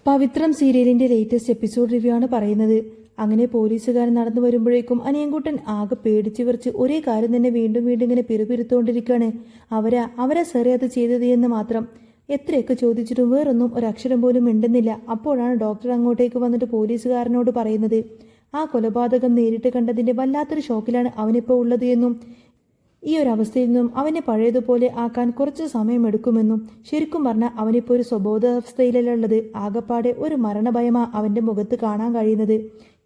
പവിത്രം സീരിയലിന്റെ latest episode review ആണ് പറയുന്നത്. അങ്ങനെ പോലീസുകാരൻ നടന്നു വരുമ്പോഴേക്കും അനിയൻകുട്ടൻ ആകെ പേടിച്ചു വിറച്ച് ഒരേ കാര്യം തന്നെ വീണ്ടും വീണ്ടും ഇങ്ങനെ പിറുപിറുത്തോണ്ടിരിക്കുകയാണ്. അവരാ സാറേ അത് ചെയ്തത് എന്ന് മാത്രം. എത്രയൊക്കെ ചോദിച്ചിട്ടും വേറൊന്നും ഒരക്ഷരം പോലും മിണ്ടുന്നില്ല. അപ്പോഴാണ് ഡോക്ടർ അങ്ങോട്ടേക്ക് വന്നിട്ട് പോലീസുകാരനോട് പറയുന്നത്, ആ കൊലപാതകം നേരിട്ട് കണ്ടതിന്റെ വല്ലാത്തൊരു ഷോക്കിലാണ് അവനിപ്പോൾ ഉള്ളത് എന്നും ഈ ഒരു അവസ്ഥയിൽ നിന്നും അവനെ പഴയതുപോലെ ആക്കാൻ കുറച്ച് സമയമെടുക്കുമെന്നും. ശരിക്കും പറഞ്ഞാൽ അവനിപ്പോൾ ഒരു സ്വബോധാവസ്ഥയിലല്ല ഉള്ളത്. ആകപ്പാടെ ഒരു മരണഭയമാ അവന്റെ മുഖത്ത് കാണാൻ കഴിയുന്നത്.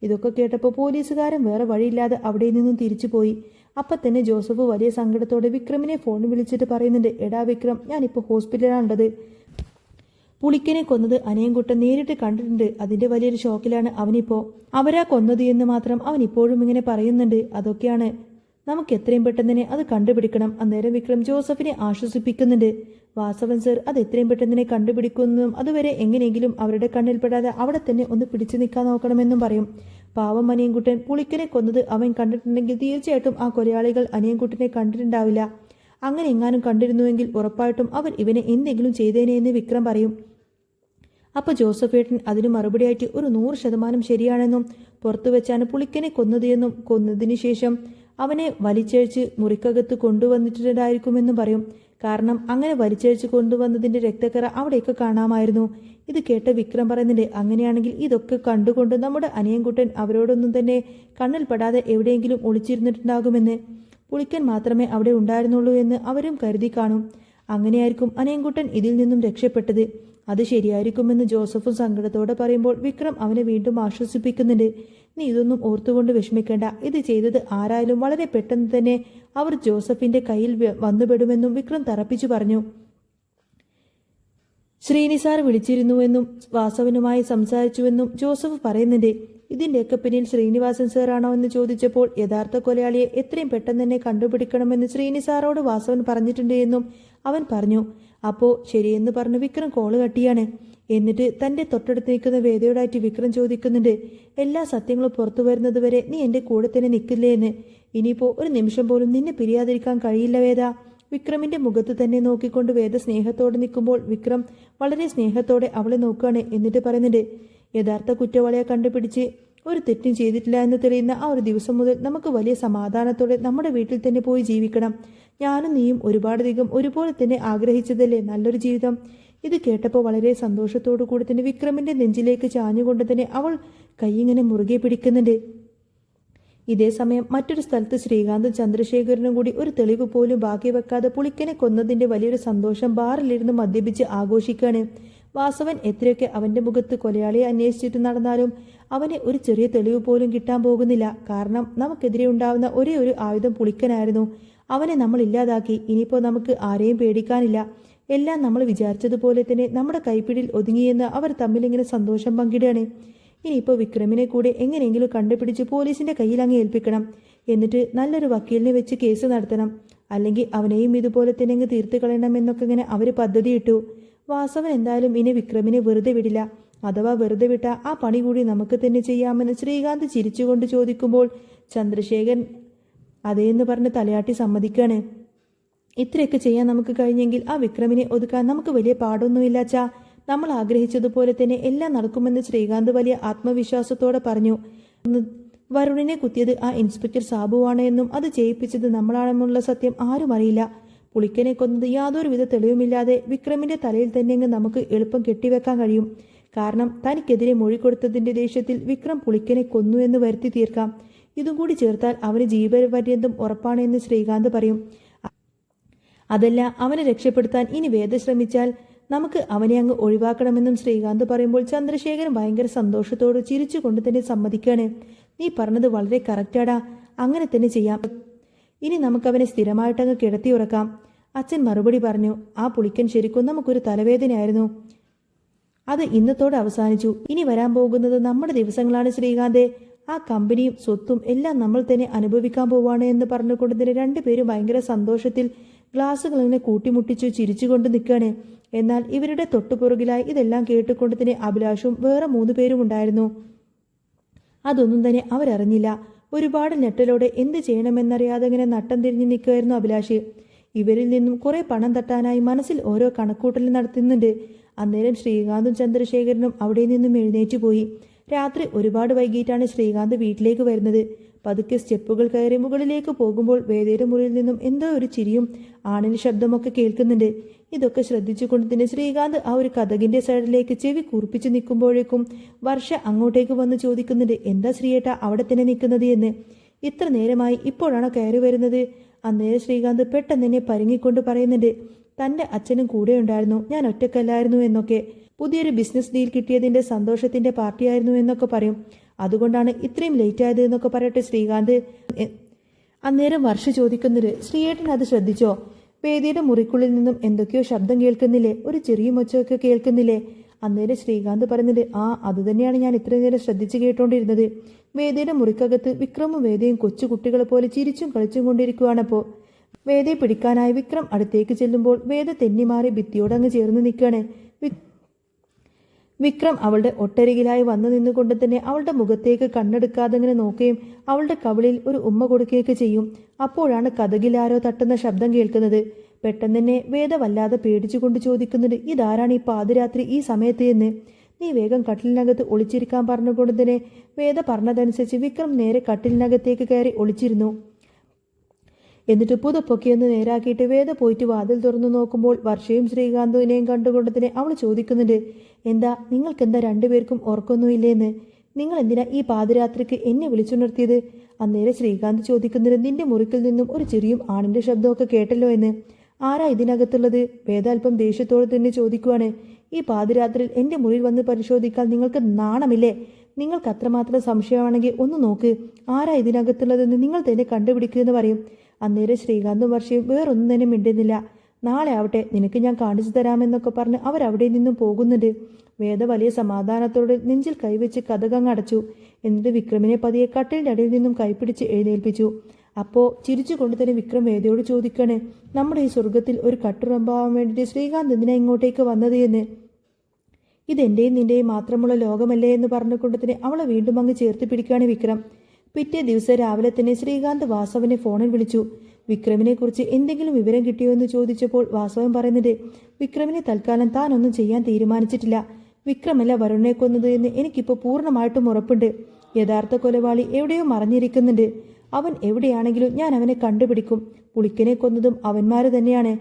ഇതൊക്കെ കേട്ടപ്പോൾ പോലീസുകാരൻ വേറെ വഴിയില്ലാതെ അവിടെ നിന്നും തിരിച്ചുപോയി. അപ്പം തന്നെ ജോസഫ് വലിയ സങ്കടത്തോടെ വിക്രമിനെ ഫോൺ വിളിച്ചിട്ട് പറയുന്നുണ്ട്, എടാ വിക്രം, ഞാനിപ്പോൾ ഹോസ്പിറ്റലിലാണുള്ളത്. പുളിക്കനെ കൊന്നത് അനിയൻകുട്ടൻ നേരിട്ട് കണ്ടിട്ടുണ്ട്. അതിന്റെ വലിയൊരു ഷോക്കിലാണ് അവനിപ്പോൾ. അവരാ കൊന്നത് എന്ന് മാത്രം അവൻ ഇപ്പോഴും ഇങ്ങനെ പറയുന്നുണ്ട്. അതൊക്കെയാണ്, നമുക്ക് എത്രയും പെട്ടെന്ന് തന്നെ അത് കണ്ടുപിടിക്കണം. അന്നേരം വിക്രം ജോസഫിനെ ആശ്വസിപ്പിക്കുന്നുണ്ട്. വാസവൻ സർ അത് എത്രയും പെട്ടെന്ന് തന്നെ കണ്ടുപിടിക്കുമെന്നും അതുവരെ എങ്ങനെയെങ്കിലും അവരുടെ കണ്ണിൽപ്പെടാതെ അവിടെ തന്നെ ഒന്ന് പിടിച്ചു നിൽക്കാൻ നോക്കണമെന്നും പറയും. പാവം അനിയൻകുട്ടൻ, പുളിക്കനെ കൊന്നത് അവൻ കണ്ടിട്ടുണ്ടെങ്കിൽ തീർച്ചയായിട്ടും ആ കൊലയാളികൾ അനിയൻകുട്ടനെ കണ്ടിട്ടുണ്ടാവില്ല. അങ്ങനെ എങ്ങാനും കണ്ടിരുന്നുവെങ്കിൽ ഉറപ്പായിട്ടും അവർ ഇവനെ എന്തെങ്കിലും ചെയ്തേനെ എന്ന് വിക്രം പറയും. അപ്പോൾ ജോസഫ് ഏട്ടൻ അതിന് മറുപടിയായിട്ട് ഒരു 100% ശരിയാണെന്നും പുറത്തു വെച്ചാണ് പുളിക്കനെ കൊന്നത് എന്നും കൊന്നതിന് ശേഷം അവനെ വലിച്ചഴിച്ച് മുറിക്കകത്ത് കൊണ്ടുവന്നിട്ടുണ്ടായിരിക്കുമെന്നും പറയും. കാരണം അങ്ങനെ വലിച്ചഴിച്ച് കൊണ്ടുവന്നതിന്റെ രക്തക്കറ അവിടെയൊക്കെ കാണാമായിരുന്നു. ഇത് കേട്ട വിക്രം പറയുന്നുണ്ട്, അങ്ങനെയാണെങ്കിൽ ഇതൊക്കെ കണ്ടുകൊണ്ട് നമ്മുടെ അനിയൻകുട്ടൻ അവരോടൊന്നും തന്നെ കണ്ണിൽപ്പെടാതെ എവിടെയെങ്കിലും ഒളിച്ചിരുന്നിട്ടുണ്ടാകുമെന്ന്. പുളിക്കൻ മാത്രമേ അവിടെ ഉണ്ടായിരുന്നുള്ളൂ എന്ന് അവരും കരുതി കാണും. അങ്ങനെയായിരിക്കും അനിയൻകുട്ടൻ ഇതിൽ നിന്നും രക്ഷപ്പെട്ടത്. അത് ശരിയായിരിക്കുമെന്ന് ജോസഫും സങ്കടത്തോടെ പറയുമ്പോൾ വിക്രം അവനെ വീണ്ടും ആശ്വസിപ്പിക്കുന്നുണ്ട്. നീ ഇതൊന്നും ഓർത്തുകൊണ്ട് വിഷമിക്കേണ്ട. ഇത് ചെയ്തത് ആരായാലും വളരെ പെട്ടെന്ന് തന്നെ അവർ ജോസഫിന്റെ കയ്യിൽ വന്നുപെടുമെന്നും വിക്രം തറപ്പിച്ചു പറഞ്ഞു. ശ്രീനിസാർ വിളിച്ചിരുന്നുവെന്നും വാസവനുമായി സംസാരിച്ചുവെന്നും ജോസഫ് പറയുന്നുണ്ട്. ഇതിന്റെയൊക്കെ പിന്നിൽ ശ്രീനിവാസൻ സാറാണോ എന്ന് ചോദിച്ചപ്പോൾ യഥാർത്ഥ കൊലയാളിയെ എത്രയും പെട്ടെന്ന് തന്നെ കണ്ടുപിടിക്കണമെന്ന് ശ്രീനിസാറോട് വാസവൻ പറഞ്ഞിട്ടുണ്ട് എന്നും അവൻ പറഞ്ഞു. അപ്പോൾ ശരിയെന്ന് പറഞ്ഞ് വിക്രം കോള് കട്ടിയാണ്. എന്നിട്ട് തന്റെ തൊട്ടടുത്ത് നിൽക്കുന്ന വേദയോടായിട്ട് വിക്രം ചോദിക്കുന്നുണ്ട്, എല്ലാ സത്യങ്ങളും പുറത്തു വരുന്നത് വരെ നീ എൻ്റെ കൂടെ തന്നെ നിൽക്കില്ലേ എന്ന്. ഇനിയിപ്പോൾ ഒരു നിമിഷം പോലും നിന്നെ പിരിയാതിരിക്കാൻ കഴിയില്ല വേദ. വിക്രമിന്റെ മുഖത്ത് തന്നെ നോക്കിക്കൊണ്ട് വേദ സ്നേഹത്തോടെ നിൽക്കുമ്പോൾ വിക്രം വളരെ സ്നേഹത്തോടെ അവളെ നോക്കുകയാണ്. എന്നിട്ട് പറയുന്നുണ്ട്, യഥാർത്ഥ കുറ്റവാളിയെ കണ്ടുപിടിച്ച് ഒരു തെറ്റും ചെയ്തിട്ടില്ല എന്ന് തെളിയുന്ന ആ ഒരു ദിവസം മുതൽ നമുക്ക് വലിയ സമാധാനത്തോടെ നമ്മുടെ വീട്ടിൽ തന്നെ പോയി ജീവിക്കണം. ഞാനും നീയും ഒരുപാടധികം ഒരുപോലെ തന്നെ ആഗ്രഹിച്ചതല്ലേ നല്ലൊരു ജീവിതം. ഇത് കേട്ടപ്പോൾ വളരെ സന്തോഷത്തോടു കൂടി തന്നെ വിക്രമിന്റെ നെഞ്ചിലേക്ക് ചാഞ്ഞുകൊണ്ട് തന്നെ അവൾ കൈയിങ്ങനെ മുറുകെ പിടിക്കുന്നുണ്ട്. ഇതേ സമയം മറ്റൊരു സ്ഥലത്ത് ശ്രീകാന്തും ചന്ദ്രശേഖരനും കൂടി ഒരു തെളിവ് പോലും ബാക്കി വെക്കാതെ പുളിക്കനെ കൊന്നതിന്റെ വലിയൊരു സന്തോഷം ബാറിലിരുന്ന് മദ്യപിച്ച് ആഘോഷിക്കുകയാണ്. വാസവൻ എത്രയൊക്കെ അവന്റെ മുഖത്ത് കൊലയാളിയെ അന്വേഷിച്ചിട്ട് നടന്നാലും അവനെ ഒരു ചെറിയ തെളിവ് പോലും കിട്ടാൻ പോകുന്നില്ല. കാരണം നമുക്കെതിരെ ഉണ്ടാവുന്ന ഒരേ ഒരു ആയുധം പുളിക്കനായിരുന്നു. അവനെ നമ്മൾ ഇല്ലാതാക്കി. ഇനിയിപ്പോൾ നമുക്ക് ആരെയും പേടിക്കാനില്ല. എല്ലാം നമ്മൾ വിചാരിച്ചതുപോലെ തന്നെ നമ്മുടെ കൈപ്പിടിയിൽ ഒതുങ്ങിയെന്ന് അവർ തമ്മിലിങ്ങനെ സന്തോഷം പങ്കിടുകയാണ്. ഇനിയിപ്പോൾ വിക്രമിനെ കൂടെ എങ്ങനെയെങ്കിലും കണ്ടുപിടിച്ച് പോലീസിന്റെ കയ്യിൽ അങ്ങ് ഏൽപ്പിക്കണം. എന്നിട്ട് നല്ലൊരു വക്കീലിനെ വെച്ച് കേസ് നടത്തണം. അല്ലെങ്കിൽ അവനെയും ഇതുപോലെ തന്നെ അങ്ങ് തീർത്ത് കളയണം എന്നൊക്കെ ഇങ്ങനെ അവർ പദ്ധതിയിട്ടു. വാസവൻ എന്തായാലും ഇനി വിക്രമിനെ വെറുതെ വിടില്ല. അഥവാ വെറുതെ വിട്ട ആ പണി കൂടി നമുക്ക് തന്നെ ചെയ്യാമെന്ന് ശ്രീകാന്ത് ചിരിച്ചുകൊണ്ട് ചോദിക്കുമ്പോൾ ചന്ദ്രശേഖരൻ അതേന്ന് പറഞ്ഞ് തലയാട്ടി സമ്മതിക്കാണ്. ഇത്രയൊക്കെ ചെയ്യാൻ നമുക്ക് കഴിഞ്ഞെങ്കിൽ ആ വിക്രമിനെ ഒതുക്കാൻ നമുക്ക് വലിയ പാടൊന്നുമില്ലാച്ചാ. നമ്മൾ ആഗ്രഹിച്ചതുപോലെ തന്നെ എല്ലാം നടക്കുമെന്ന് ശ്രീകാന്ത് വലിയ ആത്മവിശ്വാസത്തോടെ പറഞ്ഞു. വരുണിനെ കുത്തിയത് ആ ഇൻസ്പെക്ടർ സാബുവാണ് എന്നും അത് ചെയ്യിപ്പിച്ചത് നമ്മളാണെന്നുള്ള സത്യം ആരും അറിയില്ല. പുളിക്കനെ കൊന്നത് യാതൊരുവിധ തെളിവുമില്ലാതെ വിക്രമിന്റെ തലയിൽ തന്നെ നമുക്ക് എളുപ്പം കെട്ടിവെക്കാൻ കഴിയും. കാരണം തനിക്കെതിരെ മൊഴി കൊടുത്തതിന്റെ ദേഷ്യത്തിൽ വിക്രം പുളിക്കനെ കൊന്നു എന്ന് വരുത്തി തീർക്കാം. ഇതും കൂടി ചേർത്താൽ അവന് ജീവപര്യന്തം ഉറപ്പാണ് എന്ന് ശ്രീകാന്ത് പറയും. അതല്ല, അവനെ രക്ഷപ്പെടുത്താൻ ഇനി വേദ ശ്രമിച്ചാൽ നമുക്ക് അവനെ അങ്ങ് ഒഴിവാക്കണമെന്നും ശ്രീകാന്ത് പറയുമ്പോൾ ചന്ദ്രശേഖരൻ ഭയങ്കര സന്തോഷത്തോട് ചിരിച്ചുകൊണ്ട് തന്നെ സമ്മതിക്കുകയാണ്. നീ പറഞ്ഞത് വളരെ കറക്റ്റാടാ, അങ്ങനെ തന്നെ ചെയ്യാം. ഇനി നമുക്കവനെ സ്ഥിരമായിട്ടങ്ങ് കിടത്തി ഉറക്കാം. അച്ഛൻ മറുപടി പറഞ്ഞു. ആ പുളിക്കൻ ശരിക്കും നമുക്കൊരു തലവേദനയായിരുന്നു. അത് ഇന്നത്തോടെ അവസാനിച്ചു. ഇനി വരാൻ പോകുന്നത് നമ്മുടെ ദിവസങ്ങളാണ് ശ്രീകാന്തേ. ആ കമ്പനിയും സ്വത്തും എല്ലാം നമ്മൾ തന്നെ അനുഭവിക്കാൻ പോവാണ് എന്ന് പറഞ്ഞുകൊണ്ട് തന്നെ രണ്ടുപേരും ഭയങ്കര സന്തോഷത്തിൽ ഗ്ലാസുകൾ ഇങ്ങനെ കൂട്ടിമുട്ടിച്ചു ചിരിച്ചുകൊണ്ട് നിൽക്കുകയാണ്. എന്നാൽ ഇവരുടെ തൊട്ടുപുറകിലായി ഇതെല്ലാം കേട്ടുകൊണ്ട് തന്നെ അഭിലാഷും വേറെ 3 പേരും ഉണ്ടായിരുന്നു. അതൊന്നും തന്നെ അവരറിഞ്ഞില്ല. ഒരുപാട് ഞെട്ടലോടെ എന്ത് ചെയ്യണമെന്നറിയാതെ ഇങ്ങനെ നട്ടം തിരിഞ്ഞു നിൽക്കുമായിരുന്നു അഭിലാഷ്. ഇവരിൽ നിന്നും കുറെ പണം തട്ടാനായി മനസ്സിൽ ഓരോ കണക്കൂട്ടൽ നടത്തുന്നുണ്ട്. അന്നേരം ശ്രീകാന്തും ചന്ദ്രശേഖരനും അവിടെ നിന്നും എഴുന്നേറ്റുപോയി. രാത്രി ഒരുപാട് വൈകിട്ടാണ് ശ്രീകാന്ത് വീട്ടിലേക്ക് വരുന്നത്. പതുക്കെ സ്റ്റെപ്പുകൾ കയറി മുകളിലേക്ക് പോകുമ്പോൾ വേദയുടെ മുറിയിൽ നിന്നും എന്തോ ഒരു ചിരിയും ആണിന്റെ ശബ്ദമൊക്കെ കേൾക്കുന്നുണ്ട്. ഇതൊക്കെ ശ്രദ്ധിച്ചുകൊണ്ട് തന്നെ ശ്രീകാന്ത് ആ ഒരു കതകിന്റെ സൈഡിലേക്ക് ചെവി കൂർപ്പിച്ച് നിൽക്കുമ്പോഴേക്കും വർഷ അങ്ങോട്ടേക്ക് വന്ന് ചോദിക്കുന്നുണ്ട്, എന്താ ശ്രീയേട്ട അവിടെ തന്നെ നിൽക്കുന്നത് എന്ന്. ഇത്ര നേരമായി ഇപ്പോഴാണോ കയറി വരുന്നത്? അന്നേരം ശ്രീകാന്ത് പെട്ടെന്ന് തന്നെ പരുങ്ങിക്കൊണ്ട് പറയുന്നുണ്ട്, തൻ്റെ അച്ഛനും കൂടെ ഉണ്ടായിരുന്നു, ഞാൻ ഒറ്റക്കല്ലായിരുന്നു എന്നൊക്കെ. പുതിയൊരു ബിസിനസ് ഡീൽ കിട്ടിയതിൻ്റെ സന്തോഷത്തിൻ്റെ പാർട്ടിയായിരുന്നു എന്നൊക്കെ പറയും. അതുകൊണ്ടാണ് ഇത്രയും ലേറ്റ് ആയത് എന്നൊക്കെ പറയട്ടെ ശ്രീകാന്ത്. അന്നേരം വർഷ ചോദിക്കുന്നത്, ശ്രീയേട്ടൻ അത് ശ്രദ്ധിച്ചോ? വേദിയുടെ മുറിക്കുള്ളിൽ നിന്നും എന്തൊക്കെയോ ശബ്ദം കേൾക്കുന്നില്ലേ? ഒരു ചെറിയ മൊച്ചമൊക്കെ കേൾക്കുന്നില്ലേ? അന്നേരം ശ്രീകാന്ത് പറയുന്നത്, അതുതന്നെയാണ് ഞാൻ ഇത്രയും നേരം ശ്രദ്ധിച്ചു കേട്ടോണ്ടിരുന്നത്. വേദിയുടെ മുറിക്കകത്ത് വിക്രമും വേദയും കൊച്ചു കുട്ടികളെ പോലെ ചിരിച്ചും കളിച്ചും കൊണ്ടിരിക്കുകയാണപ്പോൾ. വേദയെ പിടിക്കാനായി വിക്രം അടുത്തേക്ക് ചെല്ലുമ്പോൾ വേദ തെന്നിമാറി ഭിത്തിയോടങ്ങ് ചേർന്ന് നിൽക്കുകയാണ്. വിക്രം അവളുടെ ഒട്ടരികിലായി വന്നു നിന്നുകൊണ്ട് തന്നെ അവളുടെ മുഖത്തേക്ക് കണ്ണെടുക്കാതെ ഇങ്ങനെ നോക്കുകയും അവളുടെ കവിളിൽ ഒരു ഉമ്മ കൊടുക്കുകയൊക്കെ ചെയ്യും. അപ്പോഴാണ് കതകിലാരോ തട്ടുന്ന ശബ്ദം കേൾക്കുന്നത്. പെട്ടെന്ന് തന്നെ വേദ വല്ലാതെ പേടിച്ചുകൊണ്ട് ചോദിക്കുന്നുണ്ട്, ഇതാരാണ് ഈ പാതിരാത്രി ഈ സമയത്ത് എന്ന്. നീ വേഗം കട്ടിലിനകത്ത് ഒളിച്ചിരിക്കാൻ പറഞ്ഞുകൊണ്ട് തന്നെ വേദ പറഞ്ഞതനുസരിച്ച് വിക്രം നേരെ കട്ടിലിനകത്തേക്ക് കയറി ഒളിച്ചിരുന്നു. എന്നിട്ട് പുതപ്പൊക്കെ ഒന്ന് നേരാക്കിയിട്ട് വേദ പോയിട്ട് വാതിൽ തുറന്നു നോക്കുമ്പോൾ വർഷയും ശ്രീകാന്തുവിനെയും കണ്ടുകൊണ്ട് തന്നെ അവൾ ചോദിക്കുന്നുണ്ട്, എന്താ നിങ്ങൾക്കെന്താ രണ്ടുപേർക്കും ഉറക്കൊന്നുമില്ലേന്ന്? നിങ്ങൾ എന്തിനാ ഈ പാതിരാത്രിക്ക് എന്നെ വിളിച്ചുണർത്തിയത്? അന്നേരം ശ്രീകാന്ത് ചോദിക്കുന്നത്, നിന്റെ മുറിക്കിൽ നിന്നും ഒരു ചെറിയും ആണിന്റെ ശബ്ദമൊക്കെ കേട്ടല്ലോ എന്ന്. ആരാ ഇതിനകത്തുള്ളത്? വേദ അല്പം ദേഷ്യത്തോടെ തന്നെ ചോദിക്കുവാണ്. ഈ പാതിരാത്രിയിൽ എൻ്റെ മുറിയിൽ വന്ന് പരിശോധിക്കാൻ നിങ്ങൾക്ക് നാണമില്ലേ? നിങ്ങൾക്ക് അത്രമാത്രം സംശയമാണെങ്കിൽ ഒന്ന് നോക്ക്, ആരാ ഇതിനകത്തുള്ളതെന്ന് നിങ്ങൾ തന്നെ കണ്ടുപിടിക്കുമെന്ന് പറയും. അന്നേരം ശ്രീകാന്തും വർഷയും വേറൊന്നും തന്നെ മിണ്ടുന്നില്ല. നാളെ ആവട്ടെ, നിനക്ക് ഞാൻ കാണിച്ചു തരാമെന്നൊക്കെ പറഞ്ഞ് അവരവിടെ നിന്നും പോകുന്നുണ്ട്. വേദ വലിയ സമാധാനത്തോടെ നെഞ്ചിൽ കൈവച്ച് കതകങ്ങ് അടച്ചു. എന്നിട്ട് വിക്രമിനെ പതിയെ കട്ടിലിൻ്റെ അടിയിൽ നിന്നും കൈപ്പിടിച്ച് എഴുന്നേൽപ്പിച്ചു. അപ്പോൾ ചിരിച്ചുകൊണ്ട് തന്നെ വിക്രം വേദയോട് ചോദിക്കാണ്, നമ്മുടെ ഈ സ്വർഗത്തിൽ ഒരു കട്ടുറമ്പാവാൻ വേണ്ടിയിട്ട് ശ്രീകാന്ത് എന്തിനാ ഇങ്ങോട്ടേക്ക് വന്നത് എന്ന്. ഇതെൻ്റെയും നിൻ്റെയും മാത്രമുള്ള ലോകമല്ലേ എന്ന് പറഞ്ഞുകൊണ്ട് തന്നെ അവളെ വീണ്ടും അങ്ങ് ചേർത്ത് പിടിക്കുകയാണ് വിക്രം. പിറ്റേ ദിവസം രാവിലെ തന്നെ ശ്രീകാന്ത് വാസവനെ ഫോണിൽ വിളിച്ചു. വിക്രമിനെ കുറിച്ച് എന്തെങ്കിലും വിവരം കിട്ടിയോ എന്ന് ചോദിച്ചപ്പോൾ വാസവൻ പറയുന്നത്, വിക്രമിനെ തൽക്കാലം താനൊന്നും ചെയ്യാൻ തീരുമാനിച്ചിട്ടില്ല. വിക്രമല്ല വരുണിനെ കൊന്നത് എന്ന് എനിക്കിപ്പോൾ പൂർണ്ണമായിട്ടും ഉറപ്പുണ്ട്. യഥാർത്ഥ കൊലവാളി എവിടെയോ മറഞ്ഞിരിക്കുന്നുണ്ട്. അവൻ എവിടെയാണെങ്കിലും ഞാൻ അവനെ കണ്ടുപിടിക്കും. പുളിക്കനെ കൊന്നതും അവന്മാര് തന്നെയാണ്.